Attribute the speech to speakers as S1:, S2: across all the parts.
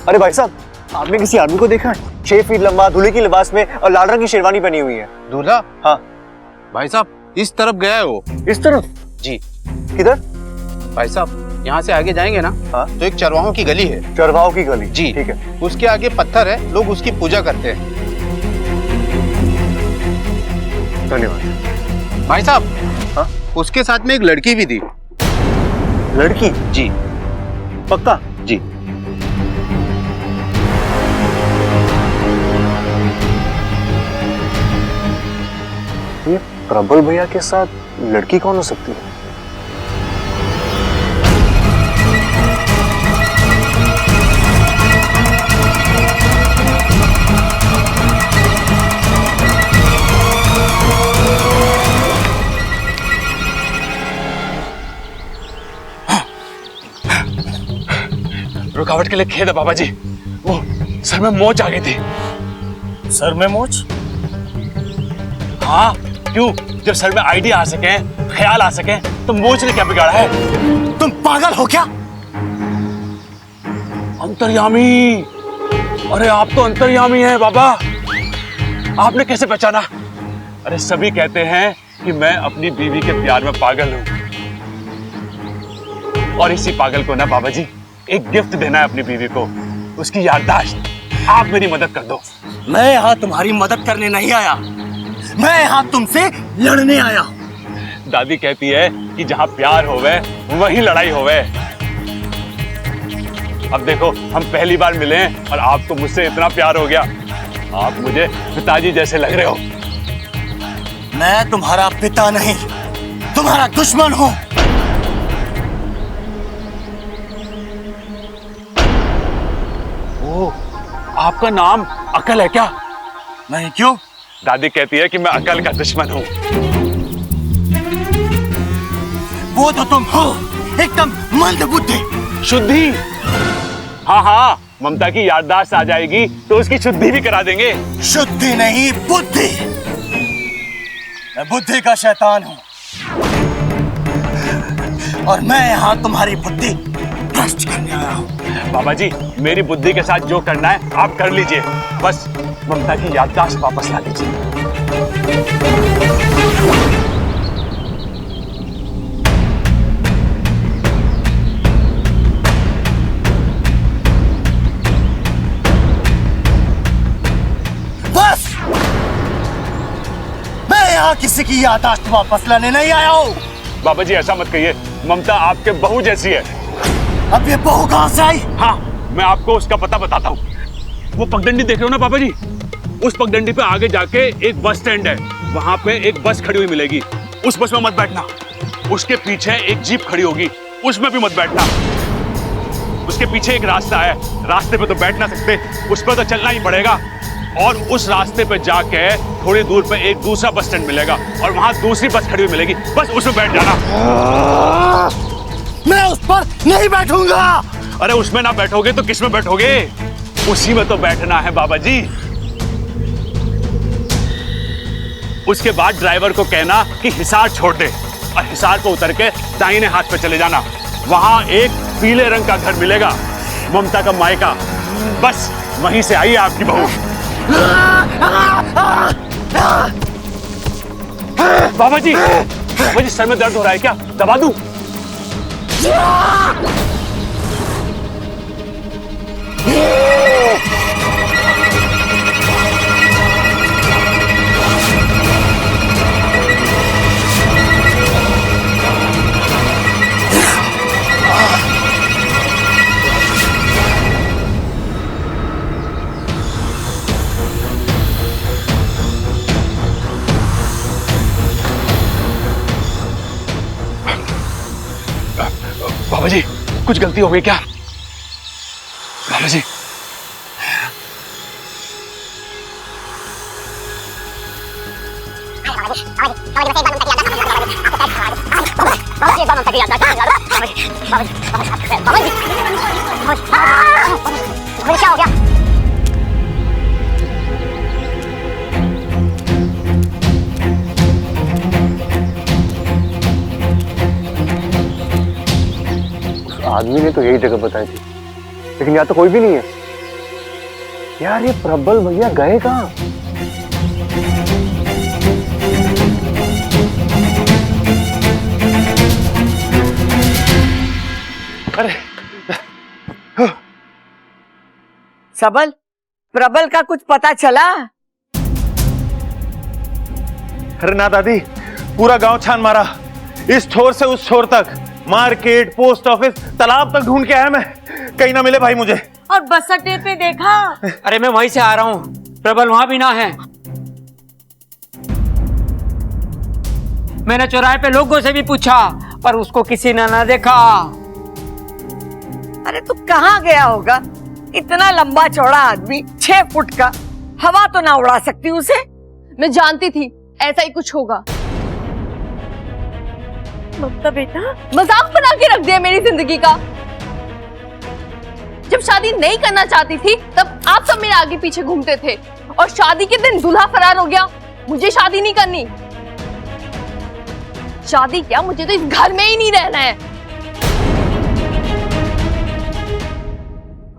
S1: अरे भाई साहब, आपने किसी आदमी को देखा है? 6 फीट लंबा, दूल्हे की लिबास में और लाल रंग की शेरवानी पहनी हुई है।
S2: दूल्हा?
S1: हाँ
S2: भाई साहब, इस तरफ गया है वो।
S1: इस तरफ?
S2: जी।
S1: किधर?
S2: भाई साहब, यहाँ से आगे जाएंगे ना,
S1: हाँ?
S2: तो एक चरवाहों की गली है।
S1: चरवाहों की गली?
S2: जी
S1: ठीक है।
S2: उसके आगे पत्थर है, लोग उसकी पूजा करते हैं।
S1: धन्यवाद।
S2: भाई साहब,
S1: हाँ?
S2: उसके साथ में एक लड़की भी थी।
S1: लड़की?
S2: जी।
S1: पक्का?
S2: जी।
S1: ये प्रबल भैया के साथ लड़की कौन हो सकती है?
S3: रुकावट के लिए खेद है बाबा जी, वो सर में मोच आ गई थी।
S4: सर में मोच?
S3: हाँ, क्यों? जब सर में आइडिया आ सके, ख्याल आ सके, तो मोच ने क्या बिगाड़ा है?
S4: तुम पागल हो क्या?
S3: अंतर्यामी! अरे आप तो अंतर्यामी हैं बाबा। आपने कैसे पहचाना? अरे सभी कहते हैं कि मैं अपनी बीवी के प्यार में पागल हूं, और इसी पागल को ना बाबा जी एक गिफ्ट देना है अपनी बीवी को, उसकी याददाश्त। आप मेरी मदद कर दो।
S4: मैं यहाँ तुम्हारी मदद करने नहीं आया, मैं यहाँ तुमसे लड़ने आया।
S3: दादी कहती है कि जहाँ प्यार होवे वहीं लड़ाई होवे। अब देखो, हम पहली बार मिले हैं और आपको मुझसे इतना प्यार हो गया। आप मुझे पिताजी जैसे लग रहे हो।
S4: मैं तुम्हारा पिता नहीं, तुम्हारा दुश्मन हूँ।
S3: ओह, आपका नाम अकल है क्या?
S4: नहीं, क्यों?
S3: दादी कहती है कि मैं अकल का दुश्मन हूँ।
S4: वो तो तुम हो, एकदम मंदबुद्धि।
S3: शुद्धि? हाँ हाँ, ममता की याददाश्त आ जाएगी तो उसकी शुद्धि भी करा देंगे।
S4: शुद्धि नहीं, बुद्धि। मैं बुद्धि का शैतान हूँ, और मैं यहाँ तुम्हारी बुद्धि भ्रष्ट करने आया हूँ।
S3: बाबा जी, मेरी बुद्धि के साथ जो करना है आप कर लीजिए, बस ममता की याददाश्त वापस ला दीजिए।
S4: बस, मैं यहाँ किसी की याददाश्त वापस लाने नहीं आया हूँ।
S3: बाबा जी ऐसा मत कहिए, ममता आपके बहू जैसी है।
S4: अब ये बहू कहाँ से आई?
S3: हाँ, मैं आपको उसका पता बताता हूँ। वो पगडंडी देख रहे हो ना बाबा जी, उस पगडंडी पे आगे जाके एक बस स्टैंड है, वहां पे एक बस खड़ी हुई मिलेगी। उस बस में मत बैठना। उसके पीछे एक जीप खड़ी होगी, उसमें भी मत बैठना। उसके पीछे एक रास्ता है, रास्ते पे तो बैठ ना सकते, उस पर तो चलना ही पड़ेगा। और उस रास्ते पे जाके थोड़ी दूर पे एक दूसरा बस स्टैंड मिलेगा, और वहां दूसरी बस खड़ी हुई मिलेगी, बस उसमें बैठ जाना।
S4: मैं उस पर नहीं बैठूंगा।
S3: अरे उसमें ना बैठोगे तो किस में बैठोगे? उसी में तो बैठना है बाबा जी। उसके बाद ड्राइवर को कहना कि हिसार छोड़ दे, और हिसार को उतर के दाहिने हाथ पे चले जाना। वहां एक पीले रंग का घर मिलेगा, ममता का मायका। बस वहीं से आई है आपकी बहू। बाबा जी, सर में दर्द हो रहा है क्या? दबा दूं? बाबा जी, कुछ गलती हो गई क्या? बाबा जी,
S5: क्या हो गया?
S1: आदमी ने तो यही जगह बताई थी, लेकिन यहाँ तो कोई भी नहीं है। यार ये प्रबल भैया गए कहाँ? अरे
S6: सबल, प्रबल का कुछ पता चला?
S7: अरे ना दादी, पूरा गांव छान मारा, इस छोर से उस छोर तक, मार्केट, पोस्ट ऑफिस, तालाब तक ढूंढ के आया मैं, कहीं ना मिले भाई मुझे।
S6: और बस अड्डे पे देखा?
S8: अरे मैं वहीं से आ रहा हूँ, प्रबल वहां भी ना है। मैंने चौराहे पे लोगों से भी पूछा पर उसको किसी ने ना देखा।
S6: अरे तू कहाँ गया होगा? इतना लंबा चौड़ा आदमी, 6 फुट का, हवा तो ना उड़ा सकती उसे?
S9: मैं जानती थी ऐसा ही कुछ होगा।
S6: ममता बेटा,
S9: मजाक बना के रख दिया मेरी जिंदगी का। जब शादी नहीं करना चाहती थी तब आप सब मेरे आगे पीछे घूमते थे और शादी के दिन दूल्हा फरार हो गया। मुझे शादी नहीं करनी। शादी क्या, मुझे तो इस घर में ही नहीं रहना है।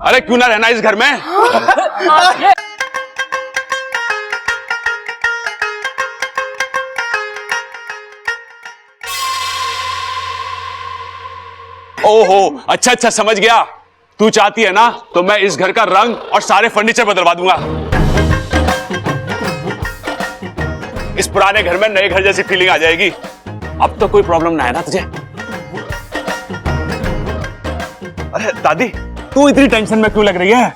S3: अरे क्यों ना रहना इस घर में? ओहो, अच्छा अच्छा समझ गया। तू चाहती है ना तो मैं इस घर का रंग और सारे फर्नीचर बदलवा दूंगा। इस पुराने घर में नए घर जैसी फीलिंग आ जाएगी। अब तो कोई प्रॉब्लम ना है ना तुझे? अरे दादी, तू इतनी टेंशन में क्यों लग रही है?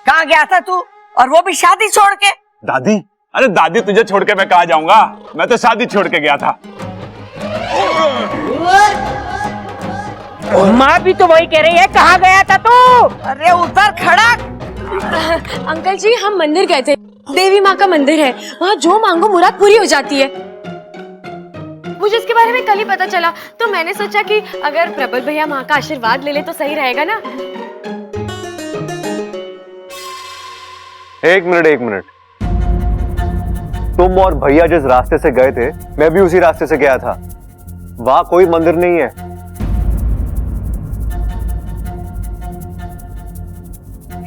S6: कहाँ गया था तू, और वो भी शादी छोड़ के?
S3: दादी, अरे दादी तुझे छोड़ के मैं कहाँ जाऊंगा? मैं तो शादी छोड़ के गया था।
S8: माँ भी तो वही कह रही है, कहाँ गया था तू?
S6: अरे उधर खड़ा।
S9: अंकल जी, हम मंदिर गए थे। देवी माँ का मंदिर है, वहाँ जो मांगो मुराद पूरी हो जाती है। मुझे इसके बारे में कल ही पता चला, तो मैंने सोचा कि अगर प्रबल भैया माँ का आशीर्वाद ले ले तो सही रहेगा ना।
S1: एक मिनट। तुम और भैया जिस रास्ते से गए थे, मैं भी उसी रास्ते से गया था। वहां कोई मंदिर नहीं है।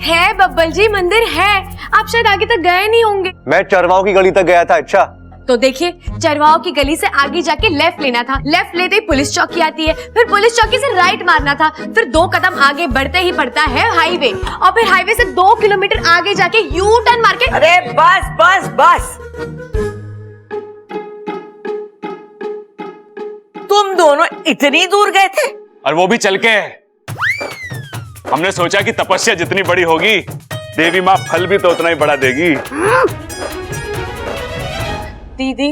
S9: है बब्बल जी, मंदिर है। आप शायद आगे तक गए नहीं होंगे।
S1: मैं चरवाओं की गली तक गया था। अच्छा
S9: तो देखिए, चरवाओं की गली से आगे जाके लेफ्ट लेना था। लेफ्ट लेते ही पुलिस चौकी आती है, फिर पुलिस चौकी से राइट मारना था, फिर 2 कदम आगे बढ़ते ही पड़ता है हाईवे, और फिर हाईवे से 2 किलोमीटर आगे जाके यू टर्न मार के।
S6: अरे बस बस बस, तुम दोनों इतनी दूर गए थे?
S3: और वो भी चल के। हमने सोचा कि तपस्या जितनी बड़ी होगी, देवी माँ फल भी तो उतना ही बड़ा देगी।
S9: दीदी,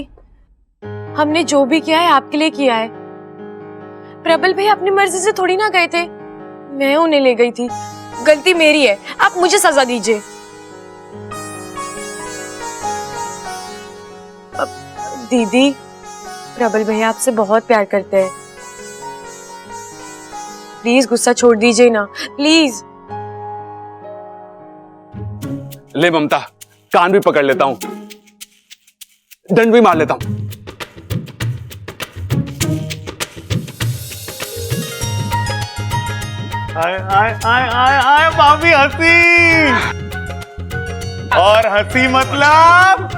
S9: हमने जो भी किया है आपके लिए किया है। प्रबल भाई अपनी मर्जी से थोड़ी ना गए थे, मैं उन्हें ले गई थी। गलती मेरी है, आप मुझे सजा दीजिए। दीदी, प्रबल भैया आपसे बहुत प्यार करते हैं। प्लीज गुस्सा छोड़ दीजिए ना, प्लीज।
S3: ले ममता, कान भी पकड़ लेता हूँ, दंड भी मार लेता हूँ।
S7: आए भाभी हंसी, और हंसी मतलब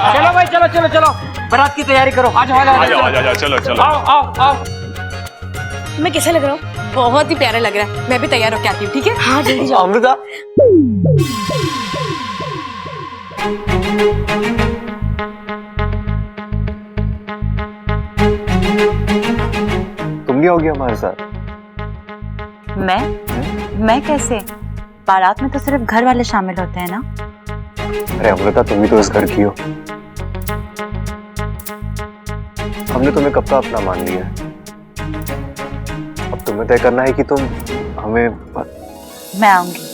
S8: चलो भाई, चलो बारात की तैयारी करो। आ जाओ,
S3: चलो।
S8: आओ।
S9: मैं कैसा लग रहा हूँ? बहुत ही प्यारा लग रहा है। मैं भी तैयार होकर आती हूँ, ठीक है? हाँ जल्दी जाओ।
S1: अमृता, तुम नहीं होगी हमारे साथ?
S10: मैं कैसे? बारात में तो सिर्फ घर वाले शामिल होते हैं ना।
S1: अरे अमृता, तुम भी तो इस घर की हो। हमने तुम्हें कब का अपना मान लिया है। अब तुम्हें तय करना है कि तुम हमें।
S10: मैं आऊंगी।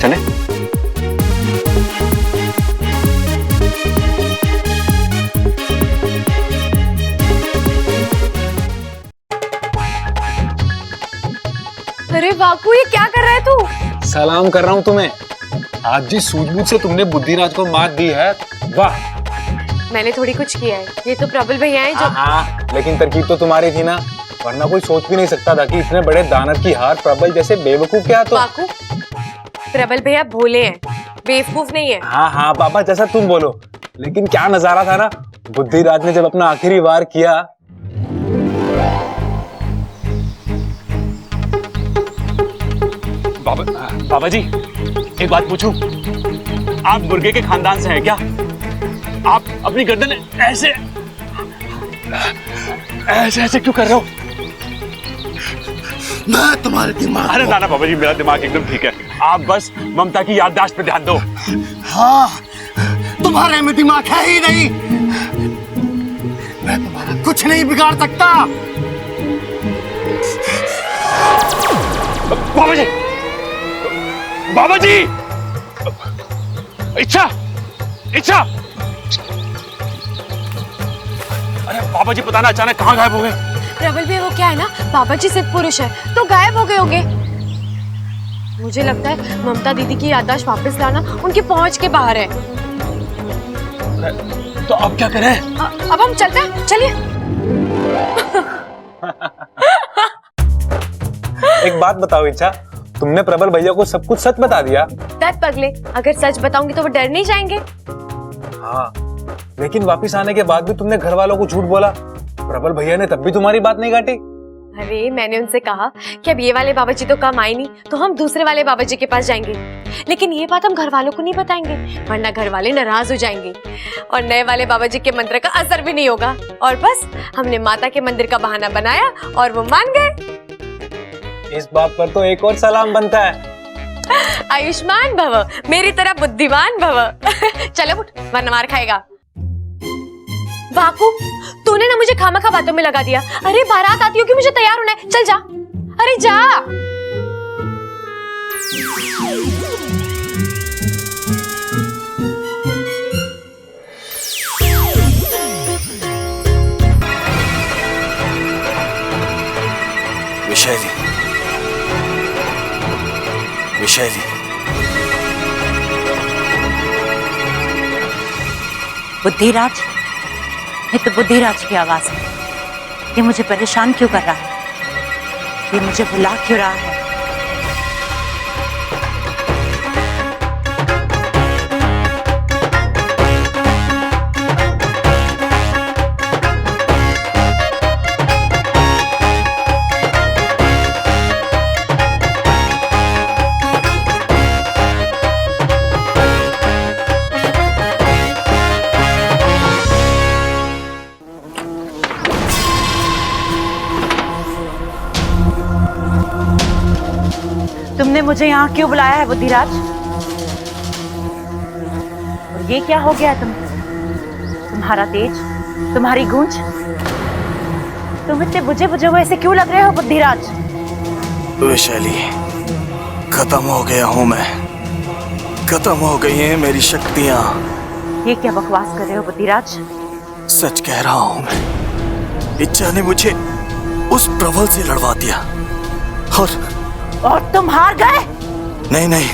S1: चले?
S9: अरे वाकू, ये क्या कर रहा है तू?
S2: सलाम कर रहा हूँ तुम्हें।
S7: आज जिस सूझबूझ से तुमने बुद्धिराज को मात दी है, वाह।
S9: मैंने थोड़ी कुछ किया है, ये तो प्रबल भैया हैं जो।
S7: हाँ, लेकिन तरकीब तो तुम्हारी थी ना, वरना कोई सोच भी नहीं सकता था कि इतने बड़े दानव की हार प्रबल जैसे बेवकूफ क्या तो।
S9: बाकू, प्रबल भैया भोले हैं, बेवकूफ नहीं है।
S7: हाँ हाँ पापा, जैसा तुम बोलो, लेकिन क्या नजारा था ना बुद्धिराज ने जब अपना आखिरी वार किया। बाबा जी, एक बात पूछूं? आप मुर्गे के खानदान से हैं क्या? आप अपनी गर्दन ऐसे ऐसे ऐसे क्यों कर रहे हो?
S4: मैं तुम्हारे दिमाग।
S3: अरे ना बाबा जी, मेरा दिमाग एकदम ठीक है। आप बस ममता की याददाश्त पे ध्यान दो।
S4: हाँ, तुम्हारे में दिमाग है ही नहीं। मैं तुम्हारा कुछ नहीं बिगाड़ सकता।
S3: बाबा जी, बाबा जी, इच्छा, इच्छा। अरे बाबा जी, पता ना अचानक कहाँ गायब हो गए।
S9: प्रबल भैया, वो क्या है ना, बाबा जी सिद्ध पुरुष है तो गायब हो गए होंगे। मुझे लगता है ममता दीदी की याददाश्त वापस लाना उनकी पहुंच के बाहर है।
S3: तो अब क्या करें?
S9: अब हम चलते हैं, चलिए।
S7: एक बात बताओ इच्छा, तुमने प्रबल भैया को सब कुछ सच बता दिया?
S9: दत्त पगले, अगर सच बताऊंगी तो वो डर नहीं जाएंगे।
S7: हाँ, लेकिन वापस आने के बाद भी तुमने घर वालों को झूठ बोला। प्रबल भैया ने तब भी तुम्हारी बात नहीं काटी।
S9: अरे मैंने उनसे कहा कि अब ये वाले बाबा जी तो काम आए नहीं, तो हम दूसरे वाले बाबा जी के पास जाएंगे। लेकिन ये बात हम घर वालों को नहीं बताएंगे, वरना घर वाले नाराज हो जाएंगे और नए वाले बाबा जी के मंत्र का असर भी नहीं होगा। और बस हमने माता के मंदिर का बहाना बनाया और वो मान गए।
S7: इस बात पर तो एक और सलाम बनता है।
S9: आयुष्मान भव, मेरी तरह बुद्धिमान भव। चलो उठ, वरना मार खाएगा। बाकू, तूने ना मुझे खामखा बातों में लगा दिया। अरे बारात आती हो कि मुझे तैयार होना है, चल जा। अरे जा।
S4: विशैली, विशैली,
S10: बुद्धिराज, ये तो बुद्धिराज की आवाज है। ये मुझे परेशान क्यों कर रहा है? ये मुझे बुला क्यों रहा है? तुमने मुझे यहाँ क्यों बुलाया है बुद्धिराज? और ये क्या हो गया तुम्हारा तेज, तुम्हारी गूंज? तुम इतने बुझे बुझे हुए ऐसे क्यों लग रहे हो बुद्धिराज?
S4: विशैली, खत्म हो गया हूँ मैं। खत्म हो गई हैं मेरी शक्तियाँ।
S10: ये क्या बकवास कर रहे हो बुद्धिराज?
S4: सच कह रहा हूँ मैं। इच्छा ने मुझे उस प्रबल से लड़वा दिया
S10: और तुम हार गए?
S4: नहीं नहीं,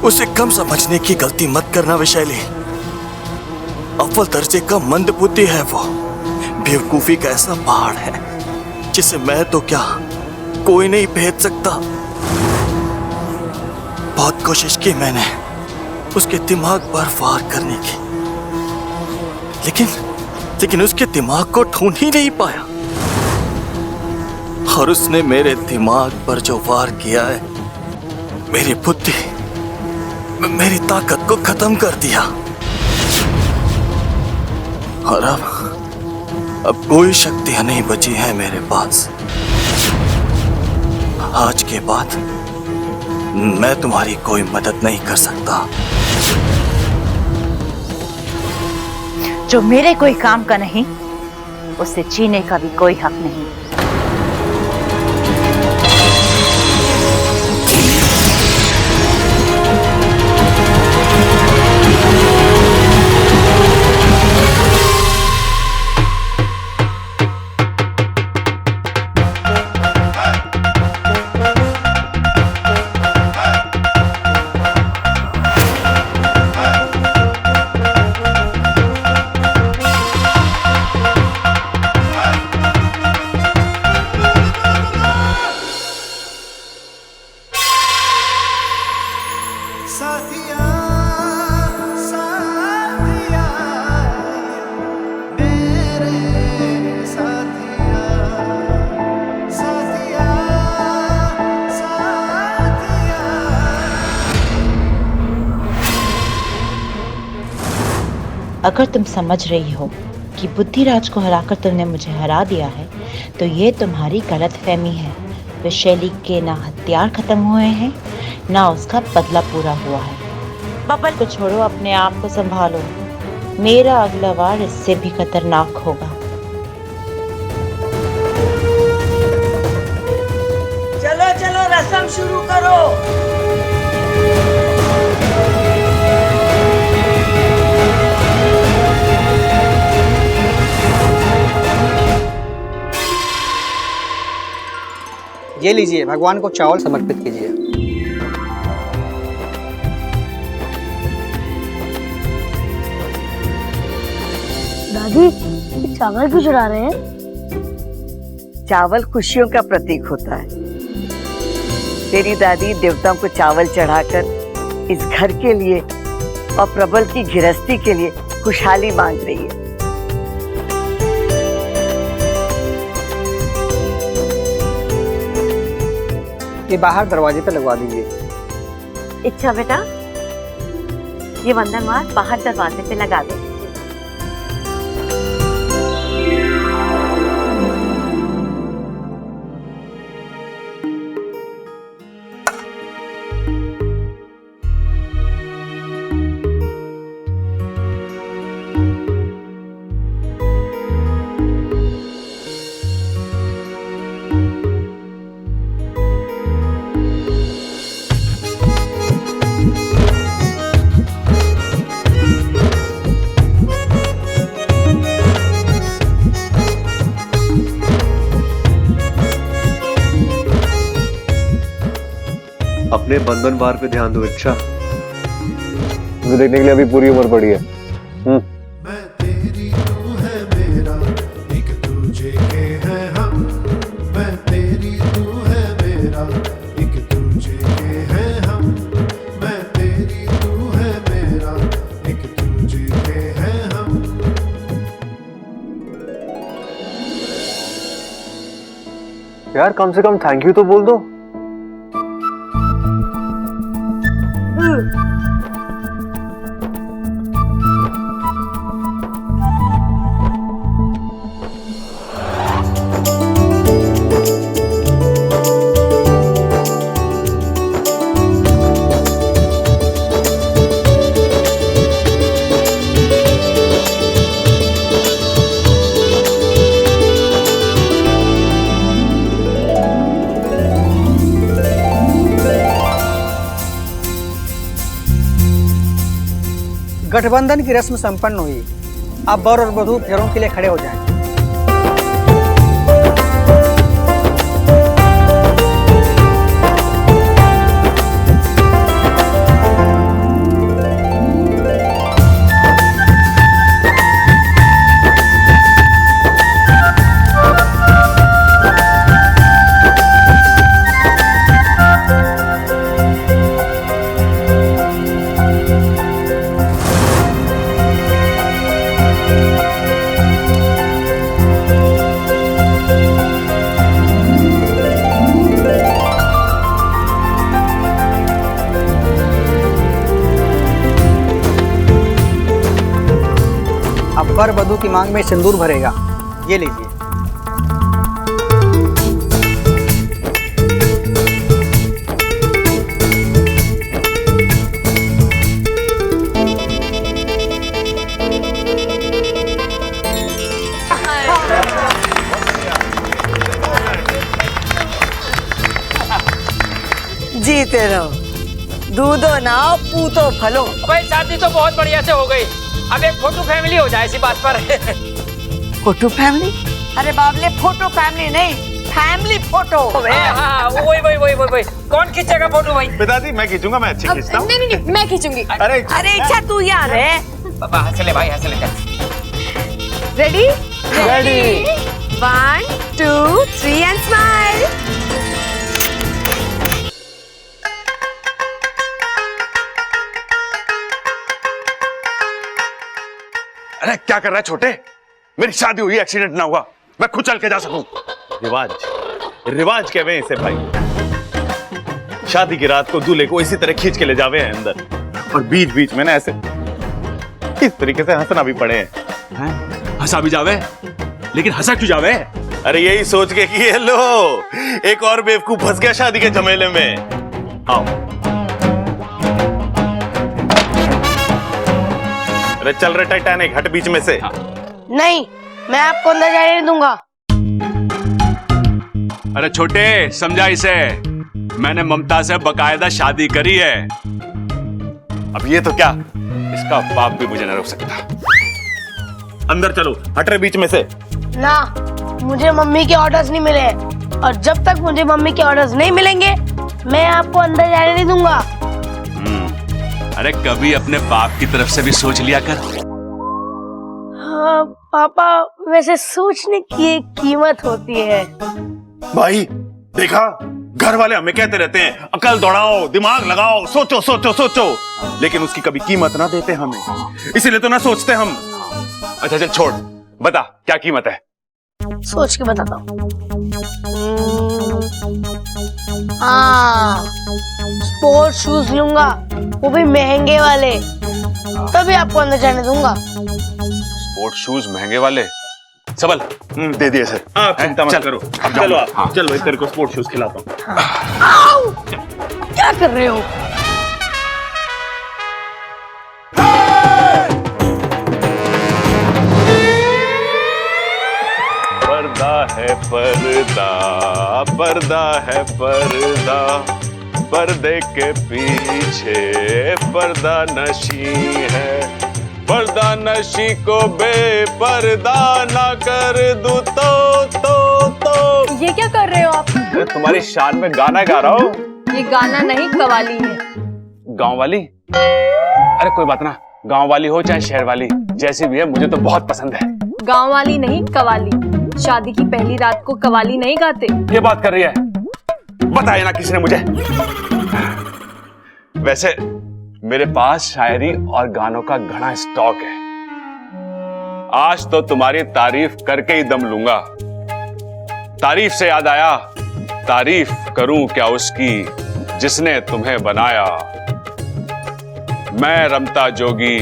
S4: उसे कम समझने की गलती मत करना विशैली। अव्वल दर्जे का मंद बुद्धि है वो। बेवकूफी का ऐसा पहाड़ है जिसे मैं तो क्या कोई नहीं भेद सकता। बहुत कोशिश की मैंने उसके दिमाग पर वार करने की, लेकिन उसके दिमाग को ढूंढ ही नहीं पाया। और उसने मेरे दिमाग पर जो वार किया है, मेरी बुद्धि, मेरी ताकत को खत्म कर दिया। और अब कोई शक्तियां नहीं बची हैं मेरे पास। आज के बाद मैं तुम्हारी कोई मदद नहीं कर सकता।
S10: जो मेरे कोई काम का नहीं, उसे जीने का भी कोई हक नहीं।
S4: साथिया साथिया मेरे साथिया साथिया साथिया।
S10: अगर तुम समझ रही हो कि बुद्धिराज को हराकर तुमने मुझे हरा दिया है तो ये तुम्हारी गलतफहमी है। वैशाली के ना हथियार खत्म हुए हैं ना उसका बदला पूरा हुआ है। बबल को छोड़ो, अपने आप को संभालो। मेरा अगला वार इससे भी खतरनाक होगा।
S6: चलो चलो रस्म शुरू करो।
S8: ये लीजिए, भगवान को चावल समर्पित कीजिए।
S5: दादी ये चावल क्यों चढ़ा रहे हैं?
S6: चावल खुशियों का प्रतीक होता है। तेरी दादी देवताओं को चावल चढ़ाकर इस घर के लिए और प्रबल की गृहस्थी के लिए खुशहाली मांग रही है।
S8: ये बाहर दरवाजे पे लगवा दीजिए।
S10: इच्छा बेटा, ये वंदन मार बाहर दरवाजे पे लगा दे।
S1: अपने बंधन वार पे ध्यान दो। इच्छा मुझे देखने के लिए अभी पूरी उम्र पड़ी है।
S4: मैं तेरी तू है मेरा, एक दूजे के हैं हम। मैं तेरी तू है मेरा, एक दूजे के हैं हम। मैं तेरी तू है मेरा, एक दूजे के हैं हम।
S1: यार कम से कम थैंक यू तो बोल दो।
S8: गठबंधन की रस्म संपन्न हुई। अब वर और वधू फेरों के लिए खड़े हो जाएं। वर वधू की मांग में सिंदूर भरेगा। ये लीजिए।
S6: जीते रहो, दूधो नाओ पूतो फलो।
S8: भाई शादी तो बहुत बढ़िया से हो गई, अब एक फोटो फैमिली हो जाए इसी बात पर।
S6: Photo family? अरे बाबले, फोटो फैमिली नहीं, फैमिली फोटो।
S8: वही कौन खींचेगा फोटो भाई?
S7: पिताजी मैं खींचूंगा, मैं अच्छी खींचता हूँ।
S9: नहीं मैं खींचूंगी।
S6: अरे इच्छा तू यार है।
S8: पापा हंस ले भाई, हंस ले।
S9: रेडी? रेडी। 1 2 3 and smile.
S3: अरे क्या कर रहा है छोटे? मेरी शादी हुई, एक्सीडेंट ना हुआ, मैं खुद चल के जा सकूं।
S7: रिवाज, रिवाज कहवे इसे भाई। शादी की रात को दूल्हे को इसी तरह खींच के ले जावे हैं अंदर, और बीच बीच में ना ऐसे इस तरीके से हंसना भी पड़े हैं।
S3: हंसा भी जावे, लेकिन हंसा क्यों जावे?
S7: अरे यही सोच के कि ये लो एक और बेवकूफ फंस गया शादी के झमेले में। आओ, अरे चल रहे टाइटैनिक, हट बीच में से।
S5: नहीं, मैं आपको अंदर जाने नहीं दूंगा।
S3: अरे छोटे, समझा इसे, मैंने ममता से बकायदा शादी करी है। अब ये तो क्या, इसका बाप भी मुझे न रोक सकता।
S7: अंदर चलो, हट रहे बीच में से।
S5: ना, मुझे मम्मी के ऑर्डर्स नहीं मिले हैं, और जब तक मुझे मम्मी के ऑर्डर्स नहीं मिलेंगे मैं आपको अंदर जाने नहीं दूंगा।
S3: अरे कभी अपने बाप की तरफ से भी सोच लिया कर।
S5: हाँ पापा, वैसे सोचने की एक कीमत होती है।
S7: भाई देखा, घर वाले हमें कहते रहते हैं अकल दौड़ाओ, दिमाग लगाओ, सोचो सोचो सोचो, लेकिन उसकी कभी कीमत ना देते हमें, इसीलिए तो ना सोचते हम।
S3: अच्छा चल छोड़, बता क्या कीमत है?
S5: सोच के बताता हूँ। हाँ, स्पोर्ट्स शूज लूंगा, वो भी महंगे वाले, तभी आपको अंदर जाने दूंगा।
S3: स्पोर्ट शूज महंगे वाले? सबल दे दिए सर।
S7: आप चिंता मत करो, चलो आप।
S3: हाँ।
S7: चल भाई, तेरे को स्पोर्ट शूज खिलाता हूँ।
S5: आओ! क्या कर रहे हो?
S3: पर्दा है पर्दा, पर्दा है पर्दा, पर्दे के पीछे पर्दा नशी है, पर्दा नशी को बेपर्दा ना कर दूं तो।
S9: ये क्या कर रहे हो आप?
S3: अरे तुम्हारी शान में गाना गा रहा हूँ।
S9: ये गाना नहीं, कवाली है।
S3: गांव वाली? अरे कोई बात ना, गांव वाली हो चाहे शहर वाली, जैसी भी है मुझे तो बहुत पसंद है।
S9: गांव वाली नहीं, कवाली। शादी की पहली रात को कवाली नहीं गाते।
S3: ये बात कर रही है? बताया ना किसी ने मुझे। वैसे मेरे पास शायरी और गानों का घना स्टॉक है। आज तो तुम्हारी तारीफ करके ही दम लूंगा। तारीफ से याद आया, तारीफ करूं क्या उसकी जिसने तुम्हें बनाया। मैं रमता जोगी,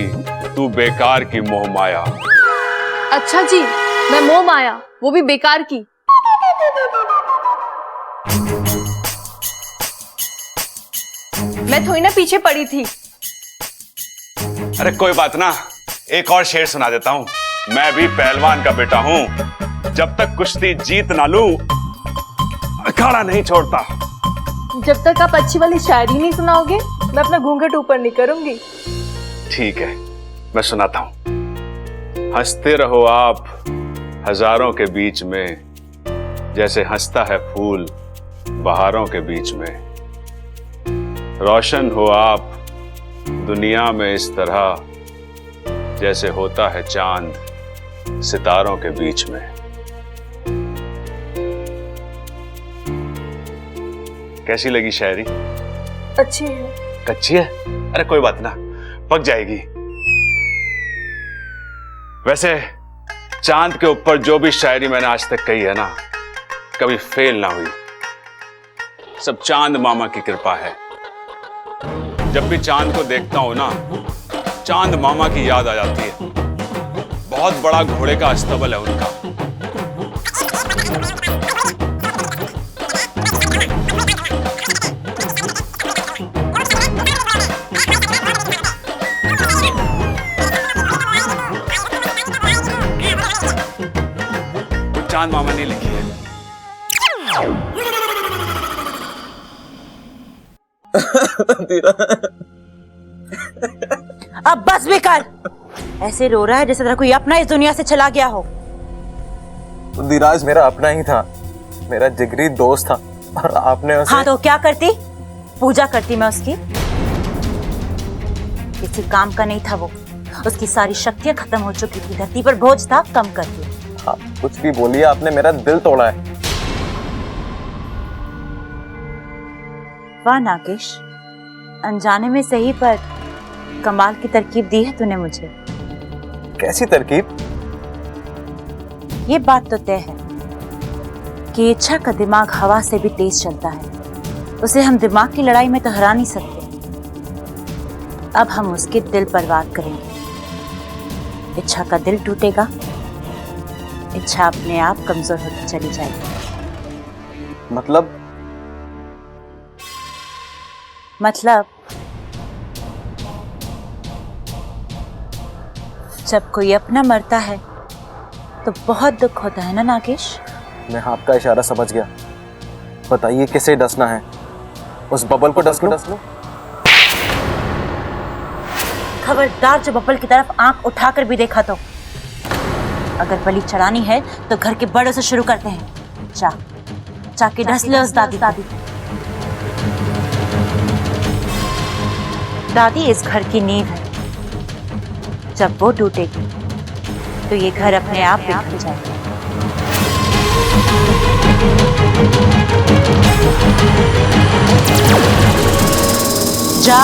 S3: तू बेकार की मोह माया।
S9: अच्छा जी, मैं मोह माया, वो भी बेकार की। मैं थोड़ी ना पीछे पड़ी थी।
S3: अरे कोई बात ना, एक और शेर सुना देता हूं। मैं भी पहलवान का बेटा हूं, जब तक कुश्ती जीत ना लूं अखाड़ा नहीं छोड़ता।
S9: जब तक आप अच्छी वाली शायरी नहीं सुनाओगे मैं अपना घूंघट ऊपर नहीं करूंगी।
S3: ठीक है, मैं सुनाता हूं। हंसते रहो आप हजारों के बीच में, जैसे हंसता है फूल बहारों के बीच में। रोशन हो आप दुनिया में इस तरह, जैसे होता है चांद सितारों के बीच में। कैसी लगी शायरी?
S9: अच्छी है।
S3: कच्ची है? अरे कोई बात ना, पक जाएगी। वैसे चांद के ऊपर जो भी शायरी मैंने आज तक कही है ना, कभी फेल ना हुई। सब चांद मामा की कृपा है। जब भी चांद को देखता हूं ना, चांद मामा की याद आ जाती है। बहुत बड़ा घोड़े का अस्तबल है उनका। चांद मामा ने लिखी है।
S10: अब बस भी कर। ऐसे रो रहा है जैसे तेरा कोई अपना इस दुनिया से चला गया हो।
S1: तो धीराज मेरा अपना ही था, मेरा जिगरी दोस्त था, और आपने उसे...
S10: हाँ तो क्या करती? पूजा करती मैं उसकी। किसी काम का नहीं था वो। उसकी सारी शक्तियां खत्म हो चुकी थी, धरती पर बोझ था, कम कर दी।
S1: आप कुछ भी बोलिए, आपने मेरा दिल तोड़ा है।
S10: वाह नागेश, अनजाने में सही पर कमाल की तरकीब दी है तूने मुझे।
S1: कैसी तरकीब?
S10: ये बात तो तय है कि इच्छा का दिमाग हवा से भी तेज चलता है। उसे हम दिमाग की लड़ाई में तो हरा नहीं सकते। अब हम उसके दिल पर वार करेंगे। इच्छा का दिल टूटेगा, इच्छा अपने आप कमजोर होती चली जाएगी।
S1: मतलब
S10: जब कोई अपना मरता है तो बहुत दुख होता है ना नागेश?
S1: मैं आपका इशारा समझ गया। बताइए किसे डसना है? उस बबल को डस लूं?
S10: खबरदार जो बबल की तरफ आंख उठाकर भी देखा तो। अगर बलि चढ़ानी है तो घर के बड़ों से शुरू करते हैं। जाके डस ले उस दादी। दादी इस घर की नींव है। जब वो टूटेगी तो ये घर अपने आप बिखर जाएगा। जा।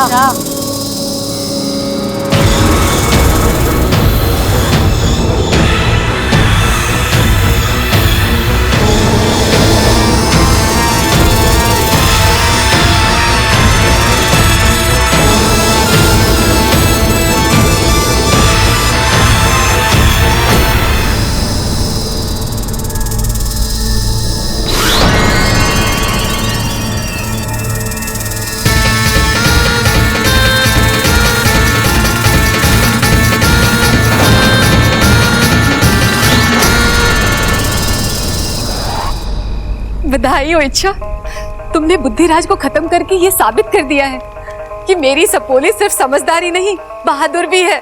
S9: बधाई हो इच्छा, तुमने बुद्धिराज को खत्म करके ये साबित कर दिया है कि मेरी सपोली सिर्फ समझदारी नहीं, बहादुर भी है।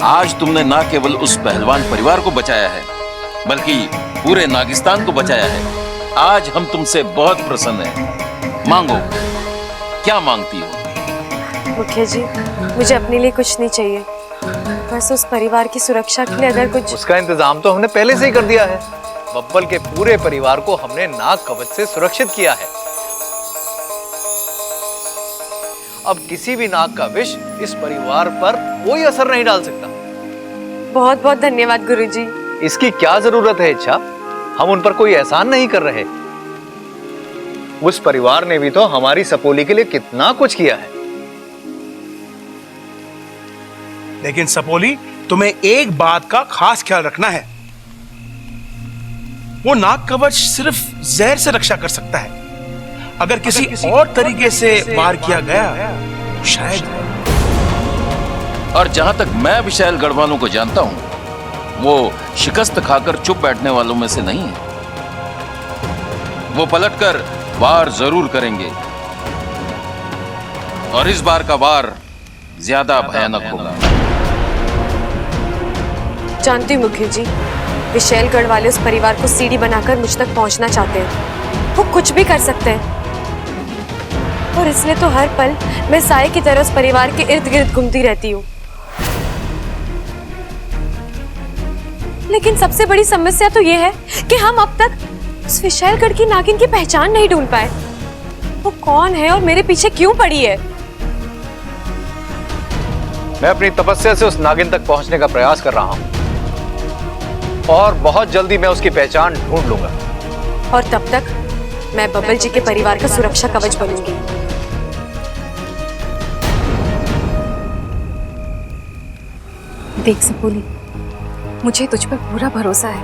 S11: आज तुमने ना केवल उस पहलवान परिवार को बचाया है बल्कि पूरे नागिस्तान को बचाया है। आज हम तुमसे बहुत प्रसन्न हैं। मांगो, क्या मांगती हो?
S9: मुखिया जी, मुझे अपने लिए कुछ नहीं चाहिए, बस उस परिवार की सुरक्षा के लिए अगर कुछ।
S1: उसका इंतजाम तो हमने पहले से ही कर दिया है। बब्बल के पूरे परिवार को हमने नाग कवच से सुरक्षित किया है। अब किसी भी नाग का विष इस परिवार पर कोई असर नहीं डाल सकता।
S9: बहुत बहुत धन्यवाद गुरुजी।
S1: इसकी क्या जरूरत है इच्छा? हम उन पर कोई एहसान नहीं कर रहे। उस परिवार ने भी तो हमारी सपोली के लिए कितना कुछ किया है।
S12: लेकिन सपोली, तुम्हें एक बात का खास ख्याल रखना है। वो नाग कवच सिर्फ जहर से रक्षा कर सकता है। अगर किसी और तरीके से वार किया गया तो शायद।
S11: और जहां तक मैं विशाल गढ़वालों को जानता हूं, वो शिकस्त खाकर चुप बैठने वालों में से नहीं है। वो पलटकर वार जरूर करेंगे और इस बार का वार ज्यादा भयानक होगा।
S9: जानती हूँ मुखिया जी, विशैलगढ़ वाले उस परिवार को सीढ़ी बनाकर मुझ तक पहुंचना चाहते हैं। वो कुछ भी कर सकते हैं और इसलिए तो हर पल मैं साए की तरह उस परिवार के इर्द गिर्द घूमती रहती हूँ। लेकिन सबसे बड़ी समस्या तो ये है कि हम अब तक उस विशैलगढ़ की नागिन की पहचान नहीं ढूंढ पाए। वो कौन है और मेरे पीछे क्यों पड़ी है?
S1: मैं अपनी तपस्या से उस नागिन तक पहुंचने का प्रयास कर रहा हूं और बहुत जल्दी मैं उसकी पहचान ढूंढ लूंगा।
S9: और तब तक मैं बब्बल जी के परिवार का सुरक्षा कवच बनूंगी।
S13: देख सपोली, मुझे तुझ पर पूरा भरोसा है,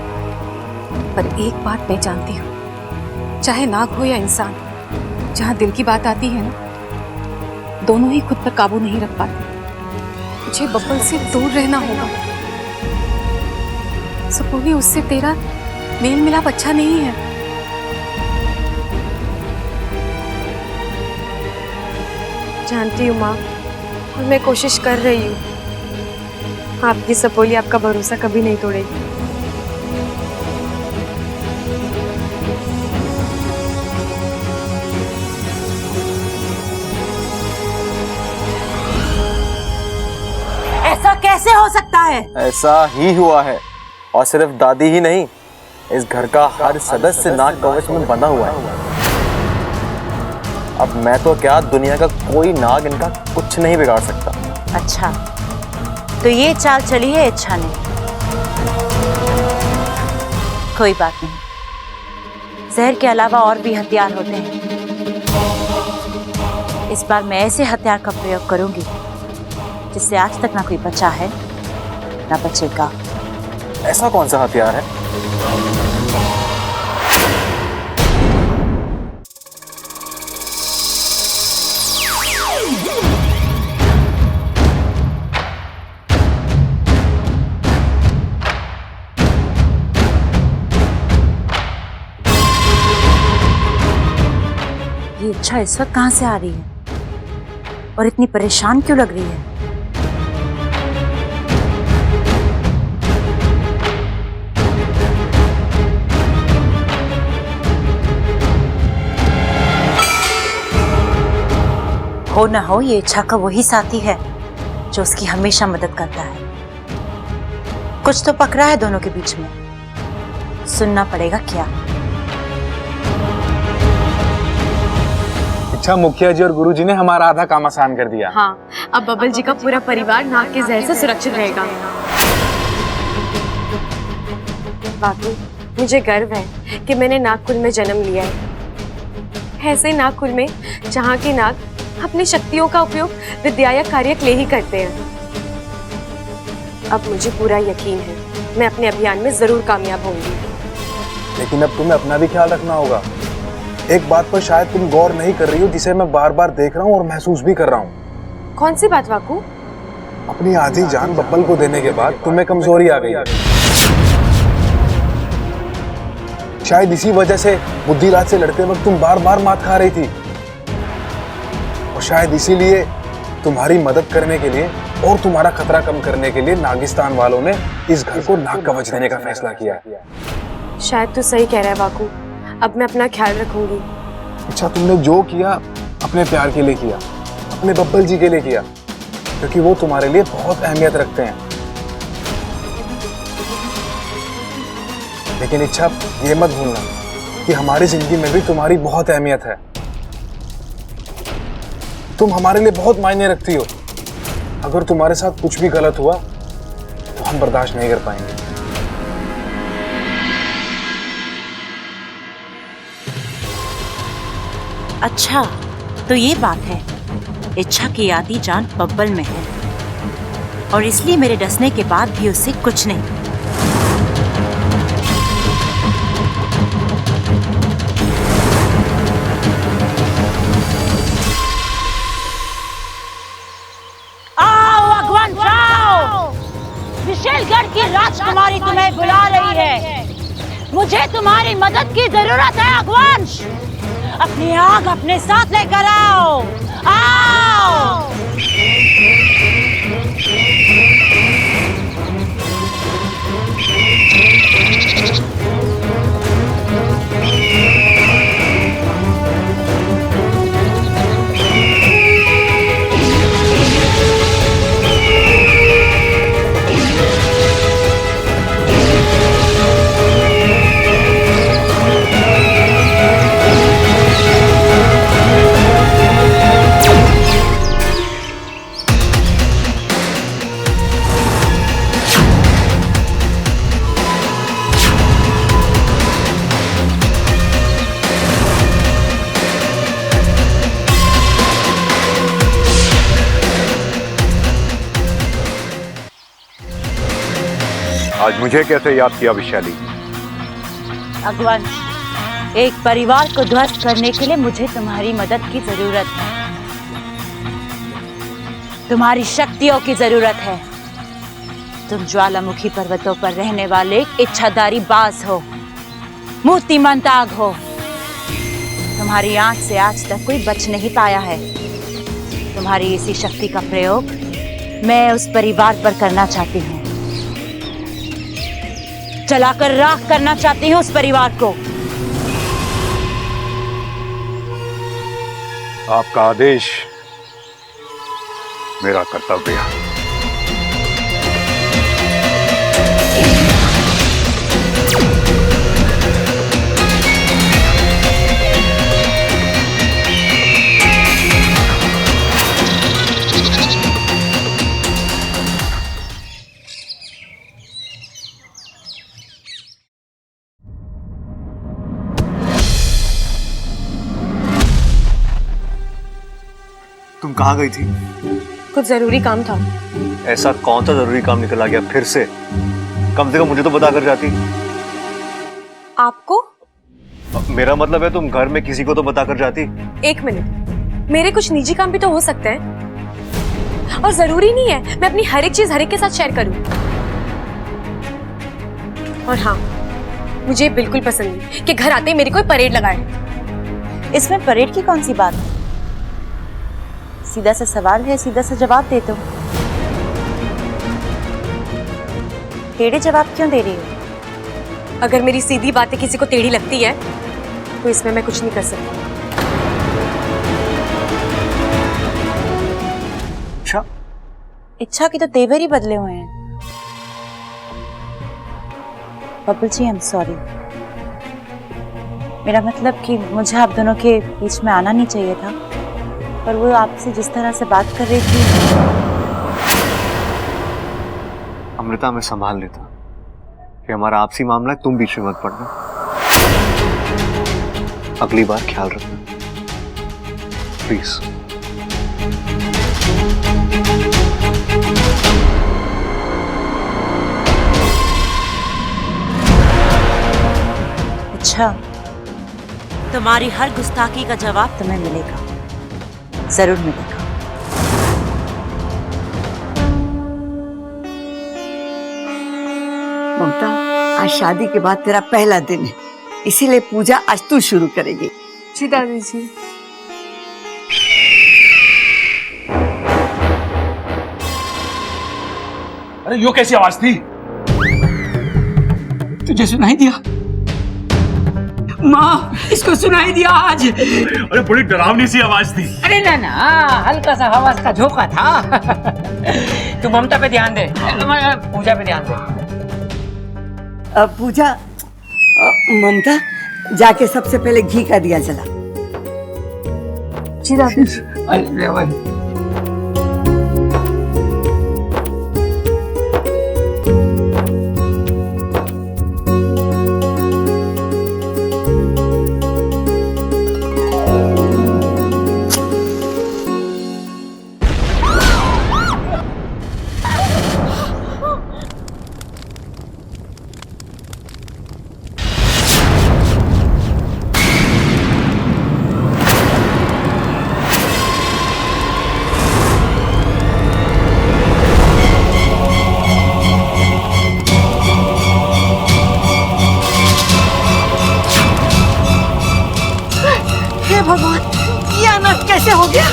S13: पर एक बात मैं जानती हूँ, चाहे नाग हो या इंसान, जहाँ दिल की बात आती है ना, दोनों ही खुद पर काबू नहीं रख पाते। मुझे बब्बल से दूर रहना होगा। सपोली, उससे तेरा मेल मिलाप अच्छा नहीं है।
S9: जानती हूँ माँ, और मैं कोशिश कर रही हूँ। आपकी सपोली आपका भरोसा कभी नहीं तोड़ेगी।
S10: ऐसा कैसे हो सकता है?
S1: ऐसा ही हुआ है, और सिर्फ दादी ही नहीं, इस घर का हर सदस्य नाग कवच में बंधा हुआ है। अब मैं तो क्या, दुनिया का कोई नाग इनका कुछ नहीं बिगाड़ सकता।
S10: अच्छा, तो ये चाल चली है इच्छा ने। कोई बात नहीं, जहर के अलावा और भी हथियार होते हैं। इस बार मैं ऐसे हथियार का प्रयोग करूंगी जिससे आज तक ना कोई बचा है ना बचेगा।
S1: ऐसा कौन सा हथियार है?
S10: ये इच्छा इस वक्त कहां से आ रही है और इतनी परेशान क्यों लग रही है? हो ना हो ये इच्छा का वही साथी है जो उसकी हमेशा मदद करता है। कुछ तो पकड़ा है दोनों के बीच में, सुनना पड़ेगा क्या।
S1: अच्छा, मुखिया जी और गुरुजी ने हमारा आधा काम आसान कर दिया।
S9: हाँ, अब बबल जी का पूरा परिवार नाग के जहर से सुरक्षित रहेगा। बाकी मुझे गर्व है कि मैंने नागकुल में जन्म लिया है, ऐसे नागकुल में जहाँ के नाग अपनी शक्तियों का उपयोग विद्या या कार्य के लिए ही करते हैं। अब मुझे पूरा यकीन है मैं अपने अभियान में जरूर कामयाब होंगी।
S14: लेकिन अब तुम्हें अपना भी ख्याल रखना होगा। एक बात पर शायद तुम गौर नहीं कर रही हो, जिसे मैं बार बार देख रहा हूँ और महसूस भी कर रहा हूँ।
S9: कौन सी बात वाकू?
S14: अपनी आधी जान बब्बल को देने के बाद तुम्हें कमजोरी आ गई। शायद इसी वजह से बुद्धिराज से लड़ते वक्त तुम बार बार मात खा रही थी, और शायद इसीलिए तुम्हारी मदद करने के लिए और तुम्हारा खतरा कम करने के लिए नागिस्तान वालों ने इस घर को नाग कवच देने का फैसला किया।
S9: शायद तू सही कह रहा है वाकू, अब मैं अपना ख्याल रखूंगी।
S14: अच्छा, तुमने जो किया अपने प्यार के लिए किया, अपने बब्बल जी के लिए किया, क्योंकि वो तुम्हारे लिए बहुत अहमियत रखते हैं। लेकिन इच्छा, ये मत भूलना कि हमारी जिंदगी में भी तुम्हारी बहुत अहमियत है। तुम हमारे लिए बहुत मायने रखती हो। अगर तुम्हारे साथ कुछ भी गलत हुआ तो हम बर्दाश्त नहीं कर पाएंगे।
S10: अच्छा, तो ये बात है। इच्छा की आधी जान बब्बल में है और इसलिए मेरे डसने के बाद भी उससे कुछ नहीं।
S15: आओ अगवंश आओ, विशेलगढ़ की राजकुमारी तुम्हें बुला रही है। मुझे तुम्हारी मदद की जरूरत है अगवंश। अपनी आग अपने साथ लेकर आओ। आओ।
S16: आज मुझे कैसे याद किया विशाली?
S10: अगवंश, एक परिवार को ध्वस्त करने के लिए मुझे तुम्हारी मदद की जरूरत है। तुम्हारी शक्तियों की जरूरत है। तुम ज्वालामुखी पर्वतों पर रहने वाले इच्छाधारी बाज हो, मूर्तिमंत आग हो। तुम्हारी आंच से आज तक कोई बच नहीं पाया है। तुम्हारी इसी शक्ति का प्रयोग मैं उस परिवार पर करना चाहती हूँ। जलाकर राख करना चाहती हूँ उस परिवार को।
S16: आपका आदेश मेरा कर्तव्य है।
S1: कहाँ गई थी?
S9: कुछ जरूरी काम था।
S1: ऐसा कौन सा जरूरी काम निकल आ गया फिर से? कम से कम मुझे तो बता कर जाती।
S9: आपको?
S1: मेरा मतलब है तुम घर में किसी को तो बता कर जाती।
S9: एक मिनट, मेरे कुछ निजी काम भी तो हो सकते हैं और जरूरी नहीं है मैं अपनी हर एक चीज हर एक के साथ शेयर करूं। और हाँ, मुझे बिल्कुल पसंद नहीं कि घर आते ही मेरी कोई परेड लगाए।
S10: इसमें परेड की कौन सी बात है? सीधा सा सवाल है, सीधा सा जवाब दे दो। टेढ़े जवाब क्यों दे रही हो?
S9: अगर मेरी सीधी बातें किसी को टेढ़ी लगती है तो इसमें मैं कुछ नहीं कर सकती।
S10: इच्छा के तो तेवर ही बदले हुए हैं। Bubble ji, I am sorry. मेरा मतलब कि मुझे आप दोनों के बीच में आना नहीं चाहिए था, पर वो आपसे जिस तरह से बात कर रही थी।
S1: अमृता, मैं संभाल लेता कि हमारा आपसी मामला है, तुम बीच में मत पड़ना। अगली बार ख्याल रखना प्लीज।
S10: अच्छा, तुम्हारी हर गुस्ताखी का जवाब तुम्हें मिलेगा, जरूर मिलेगा।
S6: ममता, आज शादी के बाद तेरा पहला दिन है, इसीलिए पूजा आज तू शुरू करेगी।
S9: जी दादी जी।
S3: अरे यो कैसी आवाज थी?
S8: तुझे सुनाई दिया? माँ, इसको सुनाई दिया आज।
S3: अरे बड़ी डरावनी सी आवाज थी।
S8: अरे ना ना, हल्का सा आवाज का झोंका था। तू ममता पे ध्यान दे, पूजा पे ध्यान दे।
S6: पूजा, ममता जाके सबसे पहले घी का दिया जला।
S9: जी दादी।
S6: भगवान, ये अनर्थ कैसे हो गया?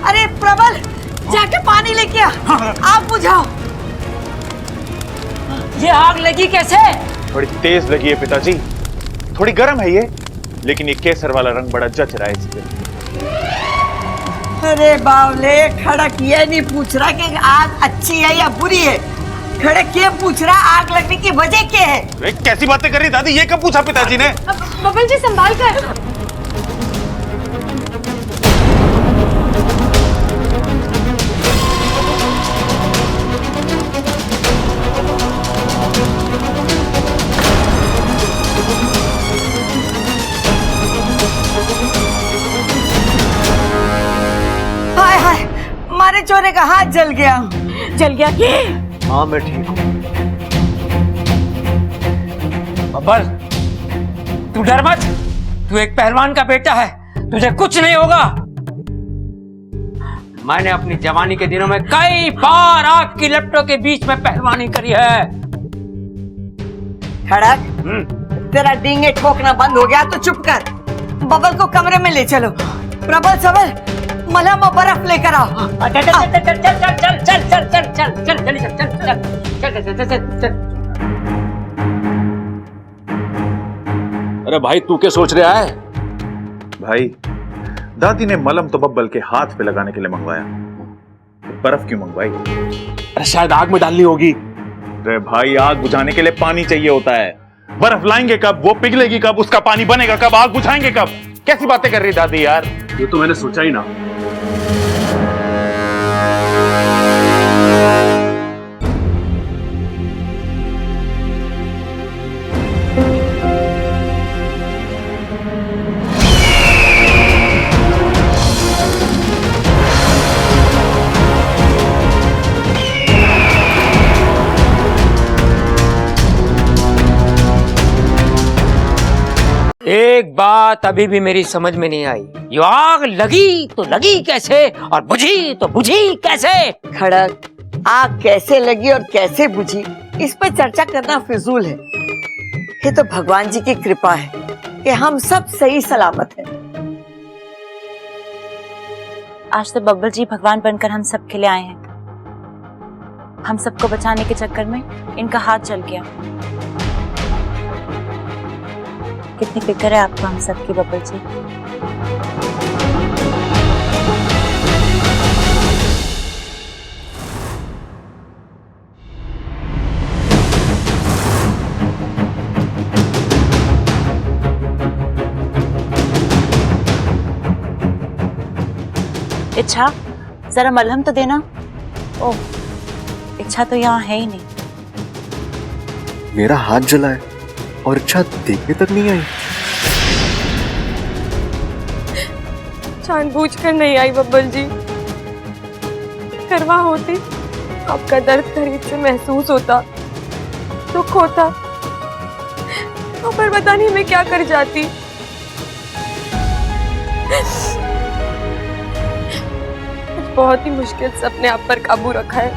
S6: अरे प्रबल, जाके पानी लेके आ। आप बुझाओ।
S8: ये आग लगी कैसे?
S7: थोड़ी तेज लगी है पिताजी, थोड़ी गर्म है ये, लेकिन ये केसर वाला रंग बड़ा जच रहा है इस पे।
S6: अरे बावले, खड़क ये नहीं पूछ रहा कि आग अच्छी है या बुरी है, खड़क ये पूछ रहा आग लगने की वजह क्या है।
S7: कैसी बातें कर रही दादी, ये कब पूछा पिताजी ने?
S9: बबल जी संभाल कर।
S6: हाय हाय, मारे चोरे का हाथ जल गया। जल गया कि?
S1: हाँ मैं ठीक हूँ।
S8: बब्बर, तू डर मत, तू एक पहलवान का बेटा है, तुझे कुछ नहीं होगा। मैंने अपनी जवानी के दिनों में कई बार आग की लपटों के बीच में पहलवानी करी है।
S6: खड़क, तेरा डींगे ठोकना बंद हो गया तो चुप कर। बबल को कमरे में ले चलो। प्रबल, सबल, मलहम और बर्फ लेकर आओ।
S8: चल चल चल चल चल चल चल चल चल चल चल चल चल चल चल चल चल।
S3: अरे भाई, तू क्या सोच रहा है?
S7: भाई, दादी ने मलम तो बब्बल के हाथ पे लगाने के लिए मंगवाया, बर्फ क्यों मंगवाई?
S3: अरे शायद आग में डालनी होगी।
S7: अरे भाई, आग बुझाने के लिए पानी चाहिए होता है, बर्फ लाएंगे कब, वो पिघलेगी कब, उसका पानी बनेगा कब, आग बुझाएंगे कब? कैसी बातें कर रही दादी यार।
S3: ये तो मैंने सोचा ही ना।
S8: एक बात अभी भी मेरी समझ में नहीं आई, ये आग लगी तो लगी कैसे और बुझी तो बुझी कैसे?
S6: खड़क, आग कैसे लगी और कैसे बुझी इस पर चर्चा करना फिजूल है। ये तो भगवान जी की कृपा है कि हम सब सही सलामत हैं।
S10: आज तो बब्बल जी भगवान बनकर हम सब खिले आए हैं। हम सबको बचाने के चक्कर में इनका हाथ जल गया। कितनी फिक्र है आपको हम सबकी बब्बल जी। इच्छा, जरा मलहम तो देना। ओह, इच्छा तो यहाँ है ही नहीं।
S17: मेरा हाथ जला है और इच्छा देखने तक नहीं आई।
S9: जानबूझकर नहीं आई बब्बल जी। करवा होती आपका दर्द करीब से महसूस होता, दुख होता, तो पर पता नहीं मैं क्या कर जाती। बहुत ही मुश्किल से अपने आप पर काबू रखा है।